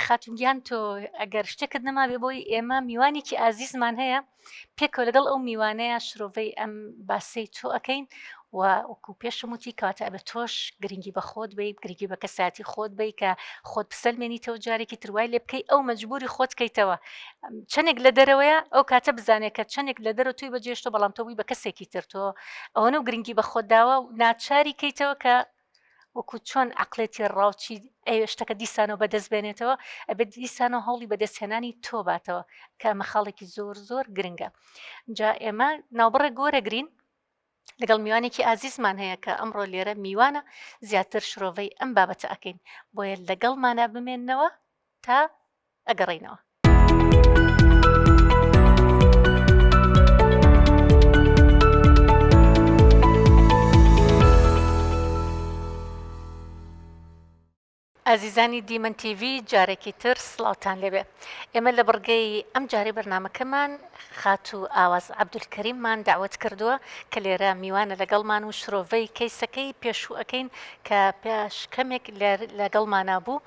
خاتونگیان تۆ ئەگەر شتێکت نەمابێ بۆی ئێمە میوانێکی ئازیزمان هەیە پێکەوە لەگەڵ ئەو میوانەیە شرۆڤەی ئەم باسی تۆ ئەەکەین وەکو پێشم وتی کاتە ئەبێ تۆش گرنگی بە خۆت بی گرنگی بە کەساتی خۆت بی کە خۆت بسەلمێنیتەوە جارێکی تروای لێ بکەی ئەو مەجبوری خۆت کەیتەوە چەندێک لە دەرەوەیە ئەو کاتە بزانێت کە چەندێک لە دەرە توی بەجێشتۆ بەڵام تۆبووی بە کەسێکی تر تۆ ئەوەنە و گرنگی بە خۆت داوە و ناچاری کەیتەوە کە وەکو چۆن عقلێتی ڕاوچی ئەو شتەکە دیسانەوە بەدەست بێنێتەوە ئەبێت دیسانەوە هەوڵی بەدەستهێنانی تۆ باتەوە کە ئەمە خاڵێکی زۆر گرنگە جا ئێمە ناوبڕێ گۆرەگرین لەگەڵ میوانێکی ئازیزمان هەیە کە ئەمڕۆ لێرە میوانە زیاتر شرۆڤەی ئەم بابەتە ئەەکەین بۆیە لەگەڵمانە بمێننەوە تا ئەگەڕێینەوە. ئازیزانی دیمەن تیڤ جارێکی تر سڵاوتان لێبێ ئێمە لە بڕگەی ئەم جارێ بەرنامەکەمان خات و ئاواز عەبدولکەریممان داوەت کردووە کە لێرە میوانە لەگەڵمان و شرۆڤەی کەیسەکەی پێشوو ئەەکەین کە پێش کەمێک لەگەڵمانە بوو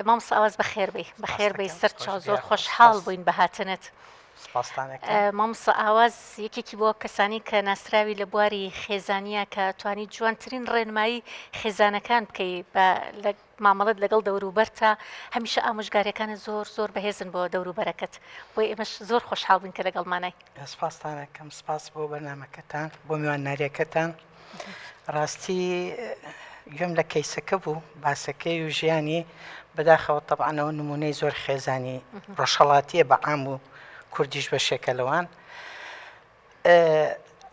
مامۆستا ئاواز بەخێربەی سەر چاو زۆر خۆشحاڵ بووین بە هاتنت. مامۆستا ئاواز یەکێکی بۆ کەسانی کە ناسراوی لە بواری خێزانیە کە توانی جوانترین ڕێنمایی خێزانەکان بکەی لە مامەڵت لەگەڵ دەوروبەرتە هەمیشە ئامۆژگاریەکانە زۆر بەهێزن بۆ دەوروبەرەکەت بۆی ئێمەش زۆر خۆشحاڵ بووین کە لەگەڵمانای. سپاستانەکەم سپاس بۆ بەرنامەکەتان بۆ میوانناریەکەتان ڕاستی گوێم لە کەیسەکە بوو باسەکەی و ژیانی بەداخەوە تەبعانەوە نمونەی زۆر خێزانی ڕۆژهەڵاتیە بەعام و کوردیش بە شێکەلەوان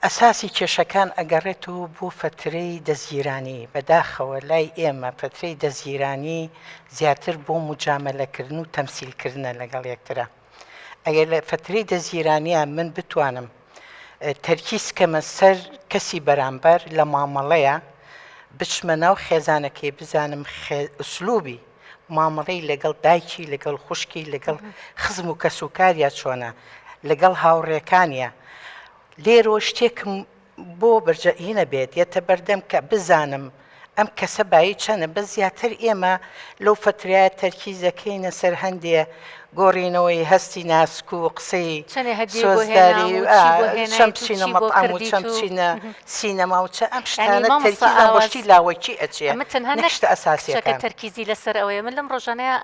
ئەساسی کێشەکان ئەگەڕێتەوە بۆ فترەی دەزگیرانی بەداخەوە لای ئێمە فترەی دەزگیرانی زیاتر بۆ مجامەلەکردن و تەمسیلکردنە لەگەڵ یەکترە ئەگەر لە فترەی دەزگیرانیە من بتوانم تەرکیز کەمە سەر کەسی بەرامبەر لە مامەڵەیە بچمە ناو خێزانەکەی بزانم ئوسلوبی مامەڵەی لەگەڵ دایکی لەگەڵ خوشکی لەگەڵ خزم و کەسوکاریە چۆنە لەگەڵ هاوڕێکانیە لێرۆ شتێکم بۆ بەرجەهینە بێت یەتە بەردەم کە بزانم ئەم کەسە بایی چەنە بە زیاتر ئێمە لەو فترایە تەرکیزەکەینە سەر هەندێ گۆڕینەوەی هەستی ناسک و قسەی چەندێ هەدیە سۆزداری بۆ هێناوە، چی بۆ هێنایت چەند و بچینە چی بۆ مەطعەم و کردیت چەند و بچینە سینەما و چە ئەم ینی شتانە مامۆستا تەرکی ئابۆشتی لاوەکی ئەچێ ئەمە تەنها نەشتە کچەکە ئەساسیەکان تەرکیزی لەسەر ئەوەیە. من لەم ڕۆژانەیە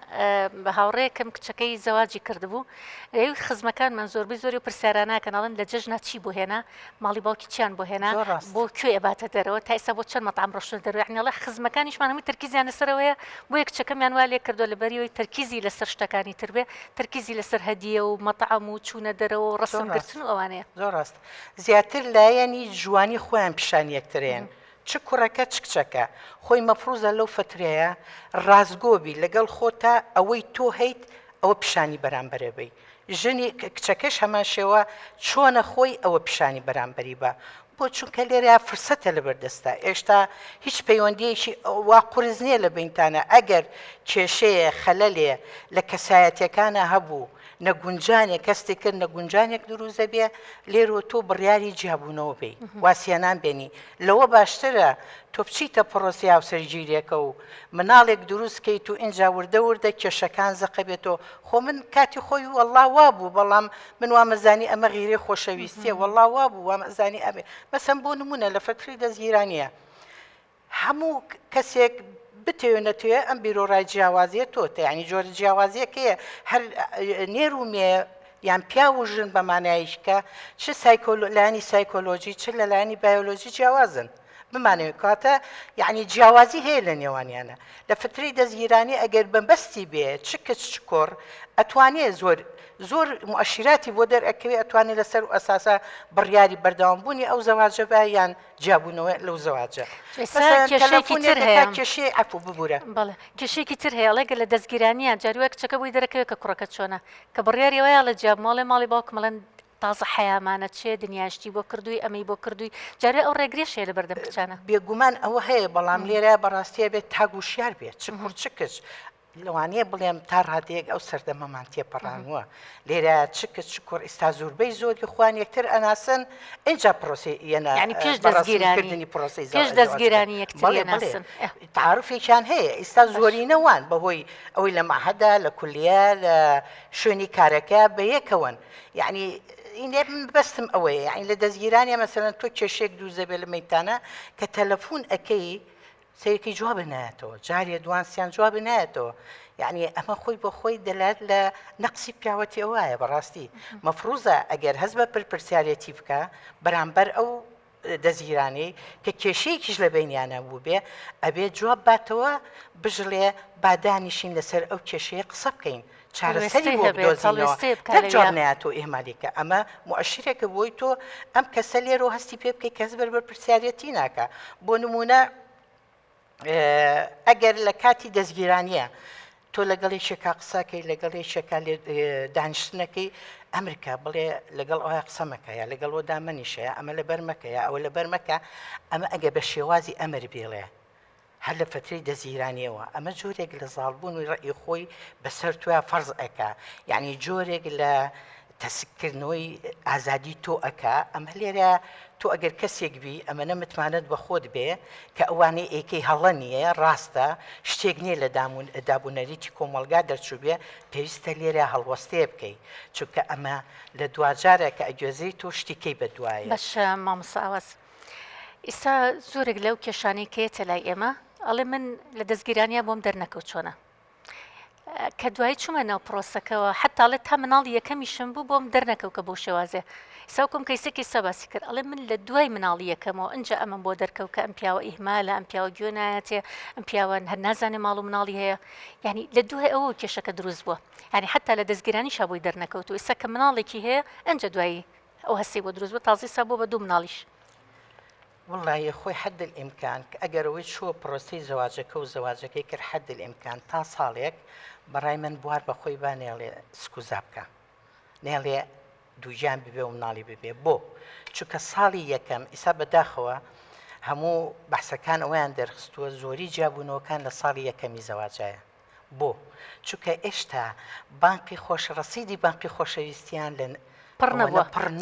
بە هاوڕێیەکەم کچەکەی زەواجی کردبوو، ئەوی خزمەکانمان زۆربەی زۆری پرسیاراناکەن، ئەڵێن لە جەژنا چی بۆ هێنا، ماڵی باوکی چیان بۆ هێنا، زۆر ڕاست. بۆ کوێ ئەباتە دەرەوە، تا ئێستا بۆ چەند مەطعەم ڕۆشتە دەرەوە. یعنی ئەڵێ خزمەکانیشمان هەمووی تەرکیزیان لەسەرەوەیە، بۆیە کچەکەمیان وا لێ کردووە لەبەریەوەی تەرکیزی لەسەر شتەکانی تر بێ، تەرکیزی لەسەر هەدیە و مەطعەم و چوونە دەرەوە و ڕەسەمگرتن و ئەوانەیە. زۆر ڕاست. زیاتر لایەنی جوانی خۆیان پیشان یەکترێن. چ کوڕەکە چ کچەکە خۆی مەفروزە لەو فترەیە ڕازگۆبی لەگەڵ خۆتە ئەوەی تۆ هەیت ئەوە پیشانی بەرامبەرەبەی. ژنی کچەکەش هەمان شێوە چۆنە خۆی ئەوە پیشانی بەرامبەری بە. بۆ چونکە لێرە فرسەتە لە بەردەستە. ئێشتا هیچ پەیوەندیەکی وا قورس نییە لە بینتانە. ئەگەر کێشەیە خەلەلێ لە کەسایەتەکانە هەبوو، نەگونجانێک کەستێک کرد نەگونجانێک دروزە بێ، لێرۆ تۆ بڕیاری جیابوونەوە بێ واسییانان بێنی. لەوە باشترە تۆ بچیتە پرۆسی هاوسەرگیریەکە و مناڵێک دروستکەیت و ئینجا وردە وردە کێشەکان زەقە بێتەوە. خۆ من کاتی خۆی وەڵڵا وا بوو، بەڵام من وامەزانی ئەمە غیرێ خۆشەویستیە، وەڵڵا وا بوو وامەزانی ئەبێ. مەسەن بۆ نمونە لە فتری دەستگیرانیە هەموو کەسێک بتێنەتوێ ئەم بیرۆڕای جیاوازیە تۆتە، ینی جۆرە جیاوازیەکەیە هەر نێرومێ یان پیا و ژن بەمانایشکە چ لایانی سایکۆلۆژی چ لە لایانی بایۆلۆژی جیاوازن بمانەوێت کاتە یعنی جیاوازی هەیە لە نێوانیانە. لە فتری دەستگیرانی ئەگەر بەبەستی بێ چ کچ چ کۆڕ ئەتوانێت زۆر مؤشیراتی بۆ دەرئەکەوێت، ئەتوانێت لەسەر ئەساسە بڕیاری بەردەوامبوونی ئەو زەواجە بە یان جیابوونەوە لەو زەواجە. کێشەی ئەپوو ببوورە. بەڵێ کێشێکی تر هەیە لەگە لە دەستگیرانیە جاروە کچەکە بووی دەرەکەوێت کە کوڕەکە چۆنە کە بڕیاری وایە لە جیابماڵێ ماڵی باوکمەڵەن تازە حیامانە چێ دنیاشتی بۆ کردووی ئەمەی بۆ کردووی جارێ ئەو ڕێگرێشەیە لە بەردەم کچانە. بێگومان ئەوە هەیە، بەڵام لێرە بەڕاستیە بێت تاگوشیار بێت چ کوڕ چ کچ لەوانەیە بڵێم تا ڕادەیەک ئەو سەردەمەمان تێپەڕانووە. لێرە چ کچ چ کوڕ ئێستا زۆربەی زۆری خوان یەکتر ئەناسن ئینجا پرۆسی ینی پێش دەستگیرانی یەکتر ئەناسن. تعارفێکیان هەیە ئێستا زۆرینەوان بەهۆی ئەوەی لە مەعهەدا لە کولیە لە شوێنی کارەکە بە یەکەوەن. یعنی بەستم ئەوەیە، یعنی لە دەستگیرانیە مەسەرەن تۆ کێشێک دووزە بێ لە مەیتانە کە تەلەفۆن ئەەکەی سەرەکی جواب نایەتەوە، جارێ دوانسیان جواب نایەتەوە. یعنی ئەمە خۆی بە خۆی دەلات لە نەقسی پیاوەتی ئەوایە. بەڕاستی مەفروزە ئەگەر هەست بە پرسیارەتی بکە بەرامبەر ئەو دەستگیرانەی کە کێشەیەکیش لە بینیانە بوو بێ، ئەبێت جواب باتەوە بژڵێ بادانیشین لەسەر ئەو کێشەیە قسە بکەین، چارەسەری بۆ بدۆزینەوە جواب نایەتەوە ئێمالیکە. ئەمە مؤشرێکە بۆی تۆ ئەم کەسە لێرۆ هەستی پێ بکەی کەس بەر پرسیارەتی ناکە. بۆ نمونە ئەگەر لە کاتی دەستگیرانیە تۆ لەگەڵی شێکا قسەکەی لەگەڵی شێکا دانیشتنەکەی ئەمریکا بڵێ لەگەڵ ئەوە قسەمەکە یا لەگەڵەوە دامەنیشەیە ئەمە لە بەرمەکە یا ئەوە لە بەرمەکە، ئەمە ئەگە بە شێوازی ئەمر بێڵێ هەر لە فتری دەستگیرانیەوە ئەمە جۆرێک لە زاڵبوون و ڕێی خۆی بەسەر توە فەرز ئەکا، یعنی جۆرێک لە تەسکردنەوەی ئازادی تۆ ئەکا. ئەمە لێرە تۆ ئەگەر کەسێک بی ئەمەنە متمانەت بە خۆت بێ کە ئەوانەی ئێکەی هەڵە نییە، ڕاستە شتێک نییە لە دابوونەریتی کۆمەلگا دەرچوو بێ، پێویستە لێرە هەڵوەستەیە بکەیت، چونکە ئەمە لە دوجارە کە ئەگوێزەی تۆ شتێکەی بەدوایە. بەش مامۆستا ئاواز ئێستا زۆرێک لەو کێشانەی کێتە لای ئێمە ئەڵێ من لە دەستگیرانیا بۆم دەرنەکەوت چۆنە کە دوایی چوومە ناو پرۆسەکەەوە حتاڵێت تا مناڵی یەکەمیشم بوو بۆم دەرنەکەوت کە بۆ شێوازێ ساوکم کەیسێکی سەباسی کرد ئەڵێ من لە دوای مناڵی یەکەمەوە ئەنج ئەمە بۆ دەرکەوت کە ئەم پیاوە ئیهمالە ئەم پیاوە گوێ نایەتێ ئەم پیاوە هەر نازانێ ماڵ و مناڵی هەیە یعنی لە دوای ئەوە کێشەکە دروست بووە ینی حتا لە دەستگیرانی شابووی دەرنەکەوت و ئێستا کە مناڵێکی هەیە ئەنجە دوایی ئەو هەستی بۆ دروست بوو تازی سا بۆ بە دوو مناڵیش والله خۆی حد الإمكان ئەگەرەوەی شۆ پرۆسی زەواجەکە و زەواجەکەی کرد حد الإمكان تا ساڵێک بەڕای من بوار بە خۆی با نێڵێ سکوزا بکە نێڵێ دووجان ببێ و مناڵی ببێ بۆ چونکە ساڵی یەکەم ئیسا بەداخەوە هەموو بەحسەکان ئەویان دەرخستووە زۆری جیابوونەوەکان لە ساڵی یەکەمی زەواجایە بۆ چونکە ئێشتا بانقی خۆشڕەسیدی بانقی خۆشەویستیان لە پڕ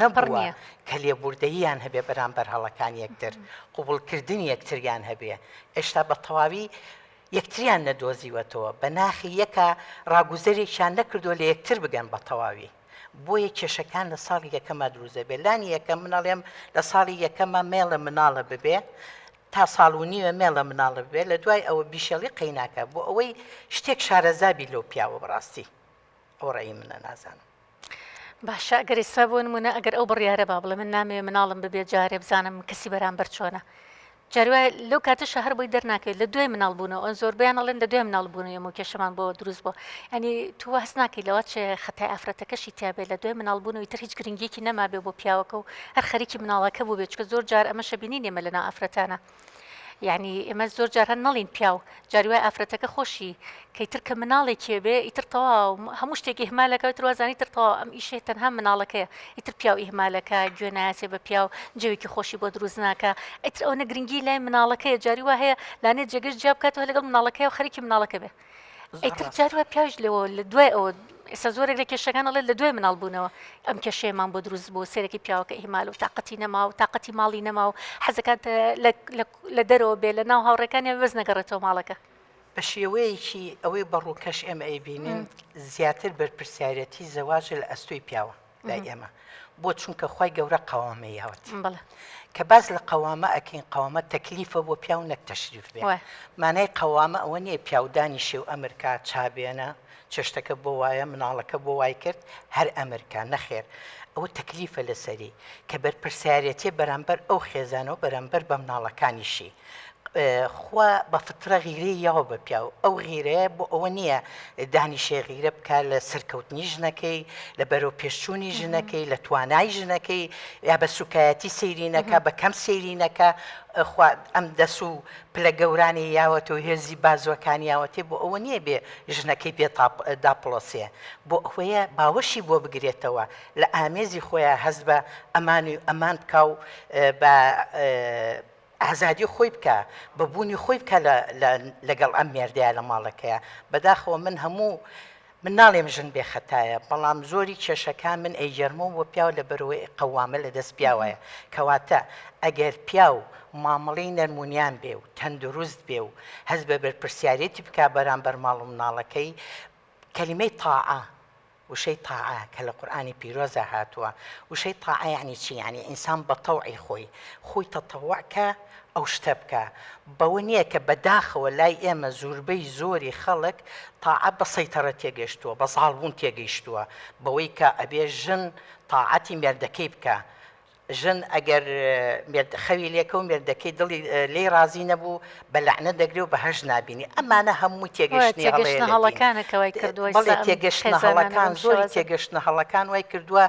نەبووە کە لێبوردەییان هەبێ بەرامبەر هەڵەکان یەکتر قوبوڵکردنی یەکتریان هەبێ ئێشتا بە تەواوی یەکتریان نەدۆزیوەتەوە بە ناخی یەکە ڕاگوزەرێکیان نەکردو لە یەکتر بگەن بە تەواوی بۆیە کێشەکان لە ساڵی یەکەمە دروزە بێ لانی یەکەم مناڵێم لە ساڵی یەکەمە مێڵە مناڵە ببێ تا ساڵ و نیوە مێڵە مناڵە ببێ لە دوای ئەوە بیشەڵی قەیناکە بۆ ئەوەی شتێک شارەزابی لەو پیاوە بڕاستی ئەو ڕێی منە نازانم باشە ئەگەر ئێستا بۆ نمونە ئەگەر ئەو بڕیارە با بڵێ من نامێ مناڵم ببێ جارێ بزانم کەسی بەرامبەر چۆنە جاروای لەو کاتەشە هەر بۆی دەرناکەوێت لە دوای مناڵ بوونەوە زۆربیان ئەڵێن لە دوای مناڵ بوونەوە کێشەمان بۆ دروست بۆ ینی تو هەست ناکەی لەوە چێ خەتای ئافرەتەکەشی تیاابێ لە دوای مناڵ بوونەوەی تر هیچ گرنگێکی نەما بێ بۆ پیاوەکە و هەر خەریکی مناڵەکە بوو بێت چکە زۆر جار ئەمە شەبینی نێمە لەنا ئافرەتانە یعنی ئێمە زۆر جار هەر نەڵین پیاو جاروای ئافرەتەکە خۆشی کەیتر کە مناڵێکێ بێ ئیتر تەواو هەموو شتێکی هەمالەکەوێت روازانی تر تەواو ئەم ئیشێ تەنها مناڵەکەیە ئیتر پیاو ئیهمالەکە گوێ ناسێ بە پیاو جەوێکی خۆشی بۆ دروست ناکە ئیتر ئەو نەگرنگی لای مناڵەکەیە جاریوا هەیە لانێت جێگەشت جیاب بکاتەوە لەگەڵ مناڵەکەی و خەریکی مناڵەکە بێ ئیتر جاروە پیاوش لەوە لە دوای ئەوە ئێستا زۆرێک لە کێشەکان ئەڵێ لە دوای مناڵ بوونەوە ئەم کێشەیەمان بۆ دروست بوو سێرەکی پیاوەکە ئیهمال و تااقەتی نەما و تااقەتی ماڵی نەما و حەزەکان لە دەرەوە بێ لە ناو هاوڕێکانی بەز نەگەڕێتەوە ماڵەکە بە شێوەیەکی ئەوەی بەڕووکەش ئێمە ئەیبینین زیاتر بەرپرسیارەتی زەواژە لە ئەستۆی پیاوە لای ئێمە بۆ چونکە خی گەورە قەوامەی هاوت کە باز لە قەوامە ئەکەین قەوامە تەکلیفە بۆ پیاو نەک تەشریف بێ مانای قەوامە ئەوە نییە پیاودانی شێو ئەمریکا چابێنە چێشتەکە بۆ وایە مناڵەکە بۆ وای کرد هەر ئەمریکا نەخێر ئەوە تەکلیفە لەسەری کە بەرپرسیارەتێ بەرامبەر ئەو خێزانەوە بەرامبەر بە مناڵەکانیشی خوا بە فترە غیرەی یاوە بە پیاو ئەو غیرەیە بۆ ئەوە نییە دانیشێ غیرە بکە لە سەرکەوتنی ژنەکەی لە بەرەو پێشچوونی ژنەکەی لە توانای ژنەکەی یا بە سوکایەتی سەیرینەکە بە کەم سەیرینەکە ئەم دەس و پلە گەورانی یاوەتەوە هێزی بازوەکانی یاوەتێ بۆ ئەوە نییە بێ ژنەکەی بێ داپڵۆسێ بۆ ئەوەیە باوەشی بۆ بگرێتەوە لە ئامێزی خۆیان هەست بە ئەمانی ئەمان بکە و بە ئازادی خۆی بکە بەبوونی خۆی بکە لەگەڵ ئەم مێردەیە لە ماڵەکەیە بەداخەوە من ناڵێم ژن بێ خەتایە بەڵام زۆری کێشەکان من ئەیجەرمەوە بۆ پیاو لە بەرەوەی قەوامە لە دەست پیاوەیە کەواتە ئەگەر پیاو مامەڵەی نەرمونیان بێ و تەندروست بێ و هەز بە بەرپرسیارەتی بکە بەرامبەر ماڵ و مناڵەکەی کەلیمەی تاعە وشەی تاعە کە لە قورئانی پیرۆزە هاتووە وشەی تاعە یعنی چی یعنی ئینسان بە تەوعی خۆی تەتەوعکە ئەو شتە بکە بەوە نییە کە بەداخەوە لای ئێمە زۆربەی زۆری خەڵک تاعە بە سەیتەرە تێگەشتووە بە زاڵبوون تێگەیشتووە بەوەی کە ئەبێ ژن تاعەتی مێردەکەی بکە ژن ئەگەر خەوی لێکە و مێردەکەی دڵی لێ رازی نەبوو بە لەعنە دەگرێ و بەهەژ نابینی ئەمانە هەموو تێگەشتنی هەڵەکانەکەوای کردووە بەڵێ تێگەشتنە هەڵەکان زۆری تێگەشتنە هەڵەکان وای کردووە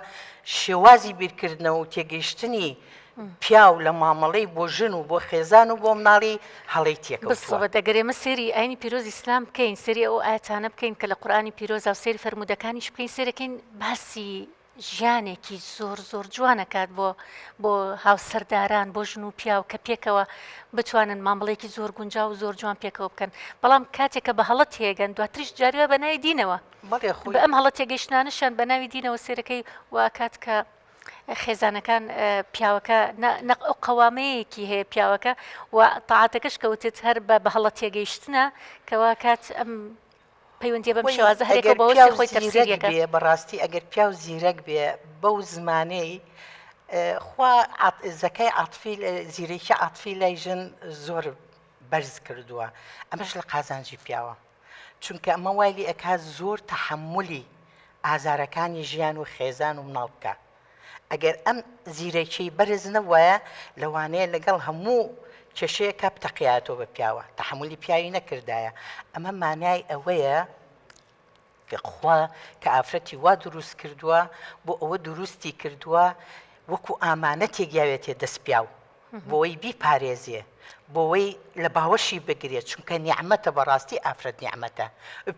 شێوازی بیرکردنەوە و تێگەیشتنی پیاو لە مامەڵەی بۆ ژن و بۆ خێزان و بۆ مناڵی هەڵەی تێکەوتووە دەگەرێمە سێری ئاینی پیرۆزی ئیسلام بکەین سێری ئەو ئاەتانە بکەین کە لە قورئانی پیرۆزە و سێری فەرمودەکانیش بکەین سێرەکەین باسی ژیانێکی زۆر جوانەکات بۆ هاوسەرداران بۆ ژن و پیاو کە پێکەوە بتوانن مامەڵێکی زۆر گونجاو و زۆر جوان پێکەوە بکەن بەڵام کاتێکە بە هەڵەت هێگەن دواتریش جاریوە بە ناوی دینەوە بە ئەم هەڵەت تێگەیشتانشان بە ناوی دینەوە سێرەکەی واکات کە خێزانەکان پیاوەکە ئەو قەوامەیەکی هەیە پیاوەکە و تاعاتەکەش کەوتێت هەر بە هەڵەت تێگەیشتنە کەوا کات ئەم پەیوەندی بەم شێوازە هەرێکە بەوەی خۆی تەفسیرەکە بەڕاستی ئەگەر پیاو زیرەک بێ بەو زمانەی خوا زەکای عاتفی زیرەکی عاتفی لای ژن زۆر بەرز کردووە ئەمەش لە قازانجی پیاوە چونکە ئەمە وایلی ئەکات زۆر تەحملی ئازارەکانی ژیان و خێزان و مناڵ بکە ئەگەر ئەم زیرەکی بەرز نەوایە لەوانەیە لەگەڵ هەموو کێشەیەکە بتەقیاتەوە بە پیاوە تەحملی پیاوی نەکردایە ئەمە مانای ئەوەیە کە خوا کە ئافرەتی وا دروست کردووە بۆ ئەوە دروستی کردووە وەکو ئامانەتێک یاوێتێ دەست پیاو بۆەوەی بیپارێزیێ بۆەوەی لە باوەشی بگرێت چونکە نیعمەتە بەڕاستی ئافرەت نیعمەتە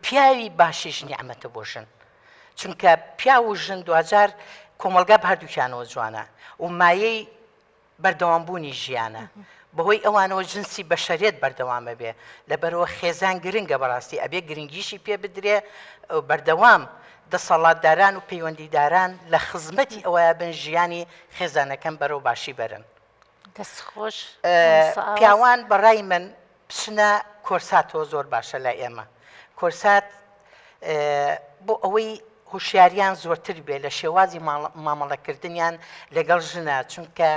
پیاوی باشیش نیعمەتە بۆ ژن چونکە پیا و ژن دوجار کۆمەلگا هەردووکیانەوە جوانە و مایەی بەردەوامبوونی ژیانە بەهۆی ئەوانەوە جنسی بەشەرێت بەردەوامە بێ لەبەرەوە خێزان گرنگە بەڕاستی ئەبێ گرنگیشی پێ بدرێ بەردەوام دەسەڵاتداران و پەیوەندیداران لە خزمەتی ئەوەیە بن ژیانی خێزانەکەم بەرەو باشی بەرن دەستخۆش پیاوان بەڕای من بچنە کۆرساتەوە زۆر باشە لە ئێمە کۆرسات بۆ ئەوەی هوشیاریان زۆرتر بێ لە شێوازی مامەڵەکردنیان لەگەڵ ژنە چونکە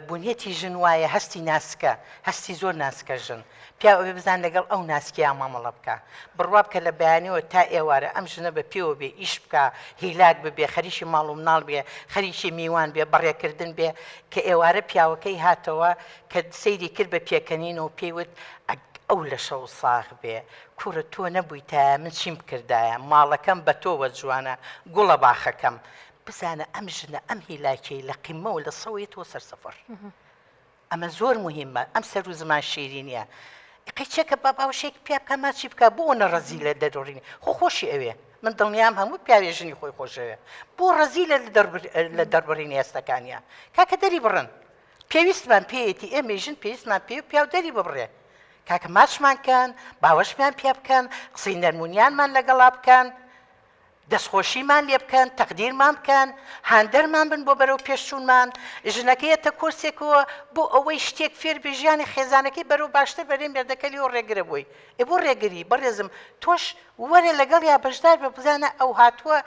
بوونیەتی ژن وایە هەستی ناسکە هەستی زۆر ناسکە ژن پیاوە بزان لەگەڵ ئەو ناسکیان مامەڵە بکە بڕوا بکە لە بەیانەوە تا ئێوارە ئەم ژنە بە پێوە بێ ئیش بکە هیلاک ببێ خەریکی ماڵ و مناڵ بێ خەریکی میوان بێ بەڕێکردن بێ کە ئێوارە پیاوەکەی هاتەوە کە سەیری کرد بە پێکەنینەوە پێیوت ئەو لە شەو ساغ بێ کوورە تۆ نەبوویتە من چیم بکردایە ماڵەکەم بە تۆوە جوانە گوڵە باخەکەم بزانە ئەم ژنە ئەم هیلاکەی لە قیمە و لە سەوەی تۆ سەر سەفەر ئەمە زۆر مهمە ئەم سەر و زمان شیرینیە قیچێکە بە باوشێک پێ بکە ماچی بکە بۆ نەڕەزی لە دەدۆڕینی خۆشی ئەوێ من دڵنیام هەموو پیاوێژنی خۆی خۆشەوێ بۆ ڕەزی لە دەربڕینی ئێستەکانیە کاکە دەری بڕن پێویستمان پێیەتی ئێمێژن پێویستمان پێ پیاو دەری ببڕێ کاکە ماچمانکەن باوەشمان پێ بکەن قسەی نەرمونیانمان لەگەڵا بکەن دەستخۆشیمان لێ بکەن تەقدیرمان بکەن هاندەرمان بن بۆ بەرەو پێشچوونمان ژنەکەیەتە کورسێکەوە بۆ ئەوەی شتێک فێر بێ ژیانی خێزانەکەی بەرەو باشتر بەرێن مێردەکەلی و ڕێگرە بووی بۆ ڕێگری بەڕێزم تۆش وەرێ لەگەڵ یا بەشدار بە بزانە ئەو هاتووە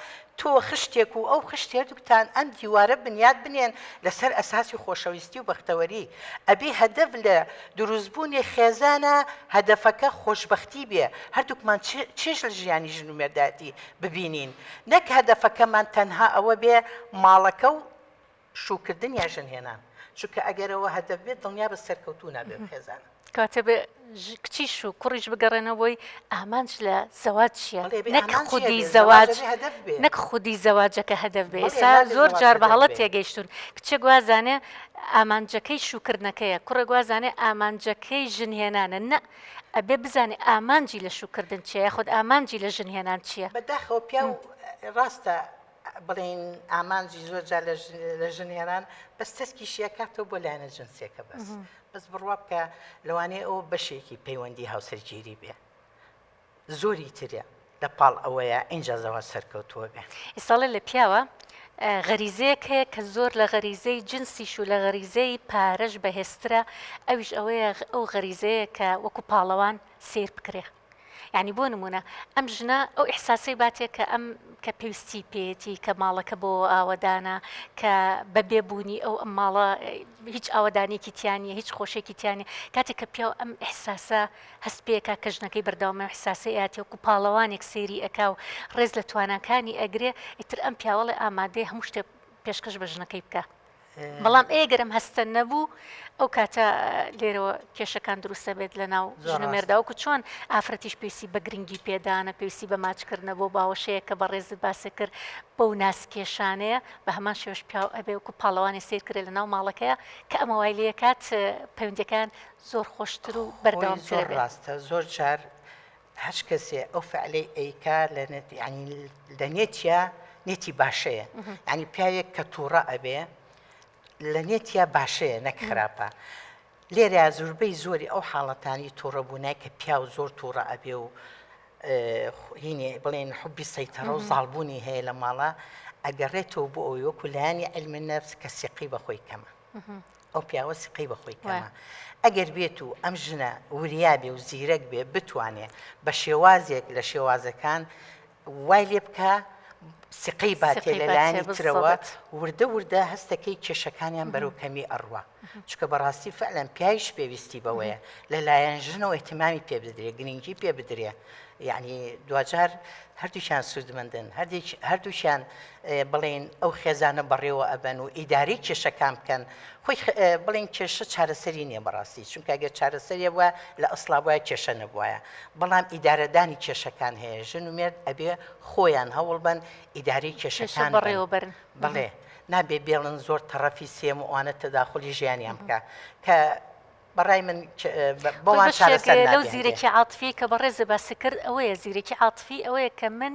تۆ خشتێک و ئەو خشت هێردووکتان ئەم دیوارە بنیاد بنێن لەسەر ئەساسی خۆشەویستی و بەختەوەری ئەبێ هەدەف لە دروستبوونی خێزانە هەدەفەکە خۆشببختی بێ هەردووکمان چێژ لە ژیانی ژن و مێرداتی ببینین نەک هەدەفەکەمان تەنها ئەوە بێ ماڵەکە و شوکردن یا ژنهێنان چونکە ئەگەرەوە هەدەف بێت دڵنیا بە سەرکەوتوو نابێ خێزانە کاتە بە کچیش و کوڕیش بگەڕێنەوەی ئامانج لە زەواج چییە نەک خودی زەواج نەک خودی زەواجەکە هەدەف بێ ئێستا زۆر جار بە هەڵەت تێگەیشتون کچە گوازانێ ئامانجەکەی شوکردنەکەیە کوڕە گوازانێ ئامانجەکەی ژنهێنانە نە ئەبێ بزانێ ئامانجی لە شوکردن چیە یاخود ئامانجی لە ژنهێنان چییە بەداخەوە پیا و ڕاستە بڵین ئامانجی زۆر جار لە ژنهێنان بەس تەسکی شیەکاتەوە بۆ لایەنە جنسێکە بەس بڕوا بکە لەوانەیە ئەوە بەشێکی پەیوەندی هاوسەرگیری بێ زۆری ترە لە پاڵ ئەوەیە ئینجا زەواج سەرکەوتووە بێ ئێستاڵێ لە پیاوە غەریزەیەک هەیە کە زۆر لە غەریزەی جنسیش و لە غەریزەی پارەش بەهێسترە ئەویش ئەوەیە ئەو غەریزەیە کە وەکو پاڵەوان سیر بکرێ یعنی بۆ نمونە ئەم ژنە ئەو ئیحساسی باتێ کە ئەم کە پێویستی پێێتی کە ماڵەکە بۆ ئاوەدانە کە بەبێبوونی ئەو ئەم ماڵە هیچ ئاوەدانێکی تیانە هیچ خۆشێکی تیانە کاتێک کە پیاو ئەم ئیحساسە هەست پێکە کە ژنەکەی بەردەوامە ئیحساسی ئاتی وەکو پاڵەوانێک سێری ئەکا و ڕێز لە توانەکانی ئەگرێ ئیتر ئەم پیاوەڵی ئامادەی هەموو شتێک پێشکەش بە ژنەکەی بکە بەڵام ئێگەرم هەستە نەبوو ئەو کاتە لێرەوە کێشەکان دروستە بێت لە ناو ژن و مێرداوەکو چۆن ئافرەتیش پێویستی بە گرنگی پێدانە پێویستی بە ماچکردنە بۆ باوەشەیە کە بە ڕێزت باسە کرد بەو ناسکێشانەیە بە هەمان شێوەش پیاو ئەبێ وەکو پاڵەوانی سیر کرێ لە ناو ماڵەکەیە کە ئەمە وای لێ کات پەیوەندیەکان زۆر خۆشتر و بەردەوامتر بێت ڕاستە زۆر جار هەچ کەسێ ئەو فعلەی ئەیکا لە نێتیا نێتی باشەیە ینی پیاوێک کە تووڕە ئەبێ لە نێتیا باشەیە نەک خراپە لێرە زۆربەی زۆری ئەو حاڵەتانی تووڕەبوونای کە پیاو زۆر تووڕە ئەبێ و هینێ بڵێن حوبی سەیتەڕە و زاڵبوونی هەیە لە ماڵە ئەگەڕێتەوە بۆ ئەوی وەکو لایانی علمی نەفس کە سیقی بەخۆی کەمە ئەو پیاوە سیقی بەخۆی کەمە ئەگەر بێت و ئەم ژنە وریابێ و زیرەک بێ بتوانێ بە شێوازێک لە شێوازەکان وای لێ بکە سقی باتێ لەلایانی ترەوە وردە وردە هەستەکەی کێشەکانیان بەرەو کەمی ئەڕوە چکە بەڕاستی فعلەن پیاویش پێویستی بەوەیە لەلایەن ژنەوە ئەحتیمامی پێ بدرێ گرنگی پێ بدرێ یعنی دوجار هەردووشیان سوودمەندن هەردووشیان بڵێن ئەو خێزانە بەڕێوە ئەبەن و ئیداری کێشەکان بکەن خۆی بڵێن کێشە چارەسەری نییە بەڕاستی چونکە ئەگەر چارەسەریە وە لە ئەسڵا وایە کێشە نەبووایە بەڵام ئیدارەدانی کێشەکان هەیە ژن و مێرد ئەبێ خۆیان هەوڵ بن ئیداری کێشەکان بەڕێوە برن بڵێ نابێ بێڵن زۆر تەڕەفی سێم و ئەوانە تەداخلی ژیانیان بکە کە بەڕای من بۆمان لەو زیرێکی عاتفی کە بەڕێزە باسی کرد ئەوەیە زیرێکی عاتفی ئەوەیە کە من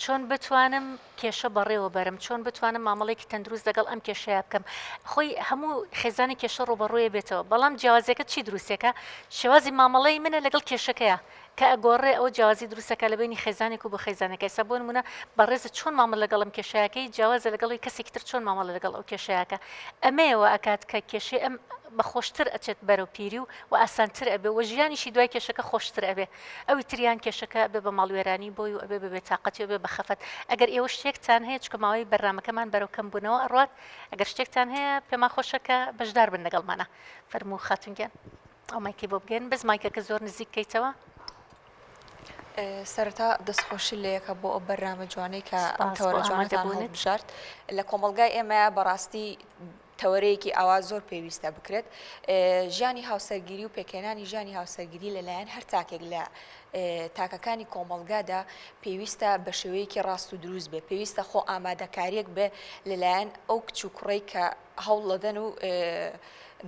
چۆن بتوانم کێشە بەڕێوە بەرم چۆن بتوانم مامەڵێکی تەندروست لەگەڵ ئەم کێشەیە بکەم خۆی هەموو خێزانی کێشە ڕوبەڕوویە بێتەوە بەڵام جیاوازەکە چی دروستێکە شێوازی مامەڵەی منە لەگەڵ کێشەکەیە کە ئەگۆڕێ ئەو جیازی دروستەکە لە بینی خێزانێک و بۆ خێزانەکەی سە بۆ نمونە بەڕێزت چۆن مامەڵە لەگەڵم کێشەکەی جیازە لەگەڵی کەسێکی تر چۆن مامەڵە لەگەڵ ئەو کێشەیەکە ئەمەیەوە ئەکات کە کێشەی ئەم بەخۆشتر ئەچێت بەرەو پیری و ئاسانتر ئەبێ و ژیانیشی دوای کێشەکە خۆشتر ئەبێ ئەوی تریان کێشەکە بێ بە ماڵوێرانی بۆی و ئەبێ بە بێتاقەتی و بێ بە خەفەت ئەگەر ئێوە شتێکتان هەیە چکە ماوەی بەرنامەکەمان بەرەو کەم بوونەوە ئەڕات ئەگەر شتێکتان هەیە پێما خۆشەکە بەشدار بن لەگەڵمانە فەرموو خاتونگیان ئەو مایکی بۆ بگەن بەس مایکەکە زۆر نزیک بکەیتەوە سەرەتا دەستخۆشی لەیەکە بۆ ئەو بەرنامە جوانەی کە ئەم تەوەرە جوانەتان هەڵبژارد لە کۆمەلگای ئێمە بەڕاستی تەوەرەیەکی ئاوا زۆر پێویستە بکرێت ژیانی هاوسەرگیری و پێکێنانی ژیانی هاوسەرگیری لەلایەن هەر تاکێک لە تاکەکانی کۆمەلگادا پێویستە بە شێوەیەکی ڕاست و دروست بێ پێویستە خۆ ئامادەکاریەک بێ لەلایەن ئەو کچ و کوڕی کە هەوڵ دەدەن و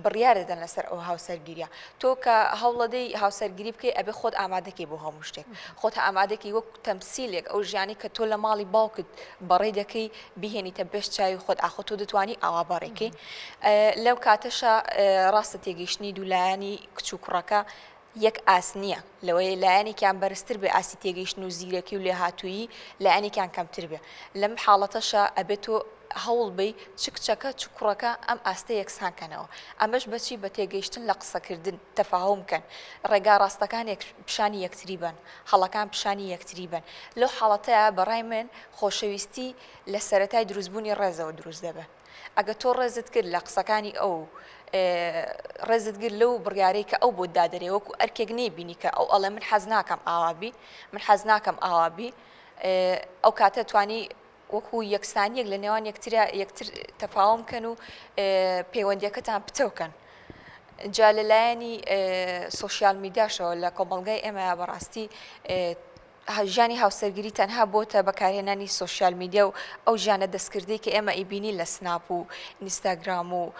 بڕیارەدەن لەسەر ئەو هاوسەرگیریە تۆ کە هەوڵەدەی هاوسەرگیری بکەی ئەبێ خۆت ئامادەکەی بۆ هەموو شتێک خۆت ئامادەکەی وەک تەمسیلێک ئەو ژیانی کە تۆ لە ماڵی باوکت بەڕێ دەکەی بهێنیتە بەش چاوی خۆت ئاخۆ تۆ دەتوانی ئاوا بەڕێکەی لەو کاتەشە ڕاستە تێگەیشتنی دوولایانی کچ و کوڕەکە یەک ئاس نییە لەوەی لایەنێکیان بەرزتر بێ ئاسی تێگەیشتن و زیرەکی و لێهاتوویی لایەنێکیان کەمتر بێ لەم حاڵەتەشە ئەبێت تۆ هەوڵ بی چ کچەکە چ کوڕەکە ئەم ئاستە یەکسانکەنەوە ئەمەش بەچی بە تێگەیشتن لە قسەکردن تەفاهم بکەن ڕێگا ڕاستەکان پیشانی یەکتری بن هەڵەکان پیشانی یەکتری بن لەو حاڵەتەیە بەڕای من خۆشەویستی لە سەرەتای دروستبوونی ڕێزەوە دروست دەبێت ئەگە تۆ ڕێزت کرد لە قسەکانی ئەو ڕێزت گر لەو بڕیارەی کە ئەو بۆ دادەرێ وەکو ئەرکێک نێبینی کە ئەو ئەڵێ من حەز ناکەم ئاوابی من حەز ناکەم ئاوابی ئەو کاتە توانی وەکو یەکسانیەک لە نێوان یەکتر تەفاوم کەن و پەیوەندیەکەتان پتەوکەن جا لەلایەنی سۆشیال میدیاشەوە لە کۆمەڵگای ئێمە بەڕاستی ژیانی هاوسەرگیری تەنها بۆتە بەکارهێنانی سۆشیال میدیا و ئەو ژیانە دەستکردی کە ئێمە ئیبینی لە سناپ و ئینستاگرام و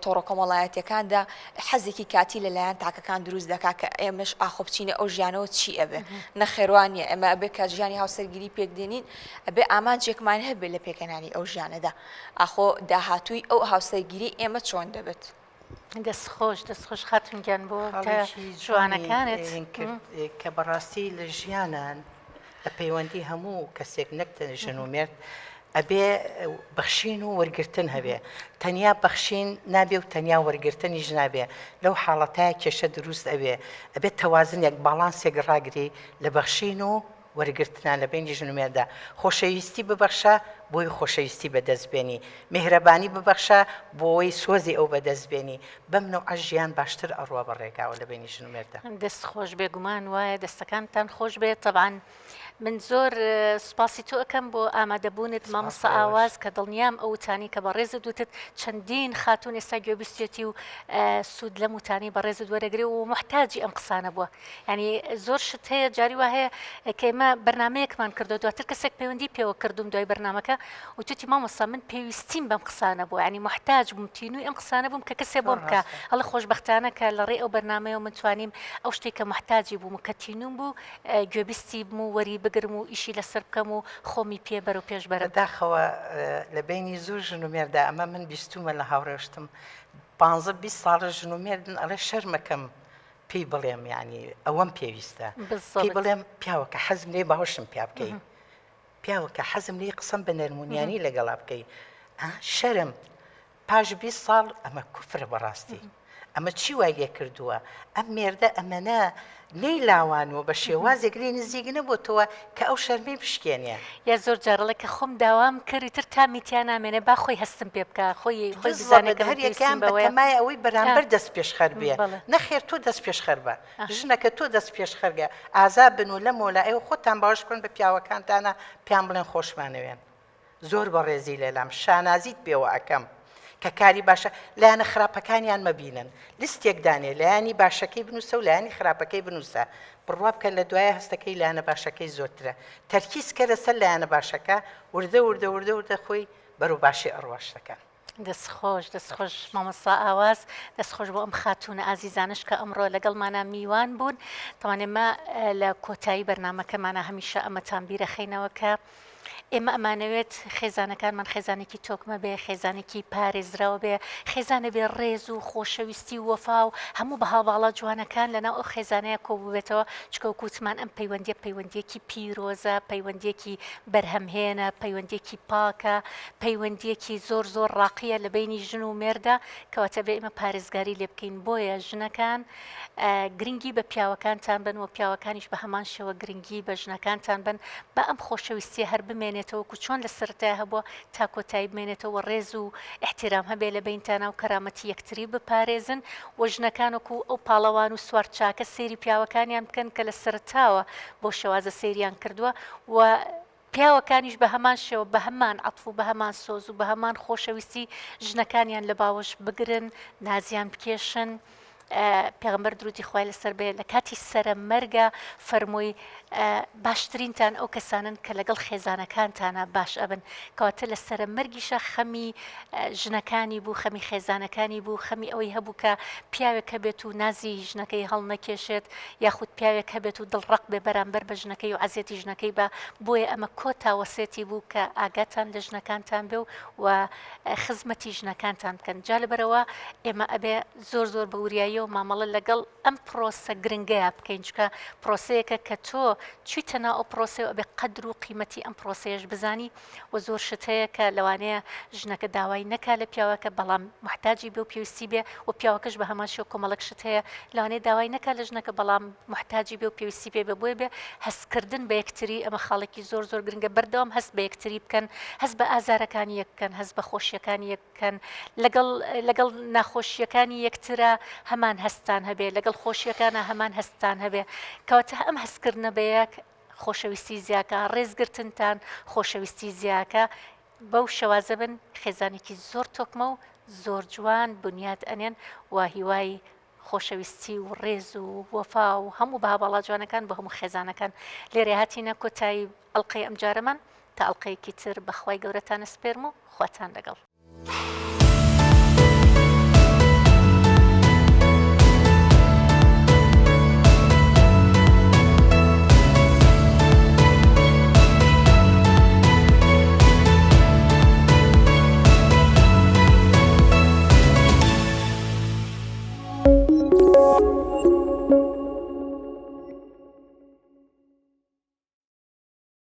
تۆڕە کۆمەڵایەتیەکاندا حەزێکی کاتی لەلایەن تاکەکان دروست دەکات کە ئێمەش ئاخۆ بچینە ئەو ژیانەوە چی ئەبێ نەخێوانیە ئەمە ئەبێ کە ژیانی هاوسەرگیری پێکدێنین ئەبێ ئامانجێکمان هەبێت لە پێکەنانی ئەو ژیانەدا ئاخۆ داهاتووی ئەو هاوسەرگیری ئێمە چۆن دەبێت دەستخۆش خاتونگیان بۆ جوانەکانت کە بەڕاستی لە ژیانان لە پەیوەندی هەموو کەسێک نەکتە ژن و مرد ئەبێ بەخشین و وەرگرتن هەبێ تەنیا بەخشین نابێ و تەنیا وەرگرتنیش نابێ لەو حاڵەتایە کێشە دروست ئەبێت تەوازنێک باڵانسێک ڕاگری لە بەخشین و وەرگرتنان لە بینی ژن و مێردا خۆشەویستی ببەخشە بۆی خۆشەویستی بەدەستبێنی میهرەبانی ببەخشە بۆی سۆزی ئەو بەدەستبێنی بەم نەوع ژیان باشتر ئەڕوا بەڕێگاوە لە بینی ژن و مێردا دەست خۆش بێگومان وایە دەستەکانتان خۆش بێت طبعاً من زۆر سپاسی تۆ ئەەکەم بۆ ئامادەبوونت مامۆستا ئاواز کە دڵنیام ئەو وتانی کە بەڕێزت دوتت چەندین خاتون ئێستا گوێبیستێتی و سوود لەم وتانی بەڕێزت وەرەگرێ و محتاجی ئەم قسانە بووە ینی زۆر شت هەیە جاری وا هەیە کە ئێمە بەرنمەیەکمان کردو دواتر کەسێک پەیوەندی پێوە کردوم دوای بەرنمەکە و توتی مامۆستا من پێویستیم بەم قسانە بوو ینی محتاج بووم تینوی ئەم قسانە بووم کە کەسێ بۆم بکە هەڵە خۆشبەختانە کە لە ڕێ ئەو بەرنمەیە و من توانیم ئەو شتێک کە محتاجی بووم کە تینوم بوو گوێبیستی بووم و وەری بگرم و ئیشی لەسەر بکەم و خۆمی پێ بەرەو پێش بەرە داخەوە لە بینی زۆر ژن و مێردا ئەمە من بیستومە لە هاوڕێشتم 15-20 ساڵە ژن و مێردن ئەڵێ شەرمەکەم پێی بڵێم ینی ئەوەم پێویستە پێی بڵێم پیاوەکە حەزم لێ باوەشم پیا بکەی پیاوەکە حەزم لێ قسەم بە نەرمونیانی لەگەڵا بکەی شەرم پاش 20 ساڵ ئەمە کوفرە بەڕاستی ئەمە چی وای لێ کردووە ئەم مێردە ئەمەنە لێی لاوانەوە بە شێوازێک لێ نزیک نەبووتەوە کە ئەو شەرمەی بشکێنێ یا زۆر جارڵێک کە خۆم داوام کردی تر تا میتیان نامێنێ با خۆی هەستم پێ بکە خۆی بزانێت هەر یەکیان بەتەمای ئەوەی بەرامبەر دەست پێشخەر بێ نەخێر تۆ دەست پێشخەر بە ژنەکە تۆ دەست پێشخەرگە ئازا بن و لە مۆلای خۆتان باوەش کن بە پیاوەکانتانە پیان بڵێن خۆشمانەوێن زۆر بەڕێزی لێلام شانازیت پێوە ئەەکەم کە کاری باشە لایەنە خراپەکانیان مەبینن لیستێک دانێ لایانی باشەکەی بنووسە و لایانی خراپەکەی بنووسە بڕوا بکە لە دوایە هەستەکەی لایەنە باشەکەی زۆرترە تەرکیز کە لەسەر لایەنە باشەکە وردە خۆی بەرەو باشی ئەڕواشتەکە دەستخۆش مامۆستا ئاواز دەستخۆش بۆ ئەم خاتونە ئازیزانش کە ئەمڕۆ لەگەڵمانە میوان بوون تاوانێمە لە کۆتایی بەرنمەکەمانە هەمیشە ئەمەتان بیرەخینەوە کە ئێمە ئەمانەوێت خێزانەکانمان خێزانێکی تۆکمە بێ، خێزانێکی پارێزراوە بێ، خێزانە بێ ڕێز و خۆشەویستی و وەفا و هەموو بە هاوڵە جوانەکان لەناو ئەو خێزانەیە کۆبووبێتەوە چکە کووتمان ئەم پەیوەندیەکی پیرۆزە، پەیوەندیەکی بەرهەمهێنە، پەیوەندیەکی پاکە، پەیوەندیەکی زۆر زۆر ڕاقیە لە بینی ژن و مێردا کەواتە بێ ئێمە پارێزگاری لێ بکەین. بۆیە ژنەکان گرنگی بە پیاوەکانتان بن و پیاوەکانیش بە هەمان شێوە گرنگی بە ژنەکانتان بن بە ئەم خۆشەویستی هەر بمێنێتەوە و چۆن لە سەرەتای هەبووە تا کۆتایی بمێنێتەوە ڕێز و احتیرام هەبێ لە بینتانە و کەرامەتی یەکتری بپارێزن و ژنەکانوەکو ئەو پاڵەوان و سوار چاکە سێری پیاوەکانیان بکەن کە لە سەرەتاوە بۆ شێوازە سێریان کردووە و پیاوەکانیش بە هەمان شێوە بە هەمان عەتف و بە هەمان سۆز و بە هەمان خۆشەویستی ژنەکانیان لە باوەش بگرن، نازیان بکێشن. پێغەمبەر درودی خوای لەسەر بێ لە کاتی سەرە مەرگە فەرمووی باشترینتان ئەو کەسانن کە لەگەڵ خێزانەکانتانە باش ئەبن، کەواتە لە سەرە مەرگیشە خەمی ژنەکانی بوو، خەمی خێزانەکانی بوو، خەمی ئەوەی هەبوو کە پیاوێک هەبێت و نازی ژنەکەی هەڵ نەکێشێت یاخود پیاوێک هەبێت و دڵڕق بێ بەرامبەر بە ژنەکەی و عەزیەتی ژنەکەی بە. بۆیە ئەمە کۆتا وەسێتی بوو کە ئاگاتان لە ژنەکانتان بێ و خزمەتی ژنەکانتان بکەن. جا لەبەرەوە ئێمە ئەبێ زۆر زۆر بە وریایی و مامەڵە لەگەڵ ئەم پرۆسە گرنگەیە بکەین چکە پرۆسەیەکە کە تۆ چیتەنا ئەو پرۆسەیە ئەبێ قەدر و قیمەتی ئەم پرۆسەیەش بزانی و زۆر شت هەیە کە لەوانەیە ژنەکە داوای نەکا لە پیاوەکە بەڵام محتاجی بێ و پێویستی بێ و پیاوەکەش بە هەمان شێوە کۆمەڵک شت هەیە لەوانەیە داوای نەکا لە ژنەکە بەڵام محتاجی بێ و پێویستی پێ بێ بۆیە بێ هەستکردن بە یەکتری ئەمە خاڵێکی زۆر زۆر گرنگە. بەردەوام هەست بە یەکتری بکەن، هەست بە ئازارەکانی یەک بکەن، هەست بە خۆشیەکانی یەک بکەن، لەگەڵ ناخۆشیەکانی یەکترە هەمان هەستان هەبێ، لەگەڵ خۆشیەکانە هەمان هەستان هەبێ کەواتە ئەم هەستکردنە بە یەک خۆشەویستی زیاکە، ڕێزگرتنتان خۆشەویستی زیاکە بەو شەوازە بن خێزانێکی زۆر تۆکمە و زۆر جوان بنیاد ئەنێن و هیوای خۆشەویستی و ڕێز و وەفا و هەموو بە هەواڵە جوانەکان بە هەموو خێزانەکان. لێرە هاتینە کۆتایی ئەڵقەی ئەم جارەمان تا ئەڵقەیەکی تر بەخوای گەورەتان سپێرم و خواتان لەگەڵ.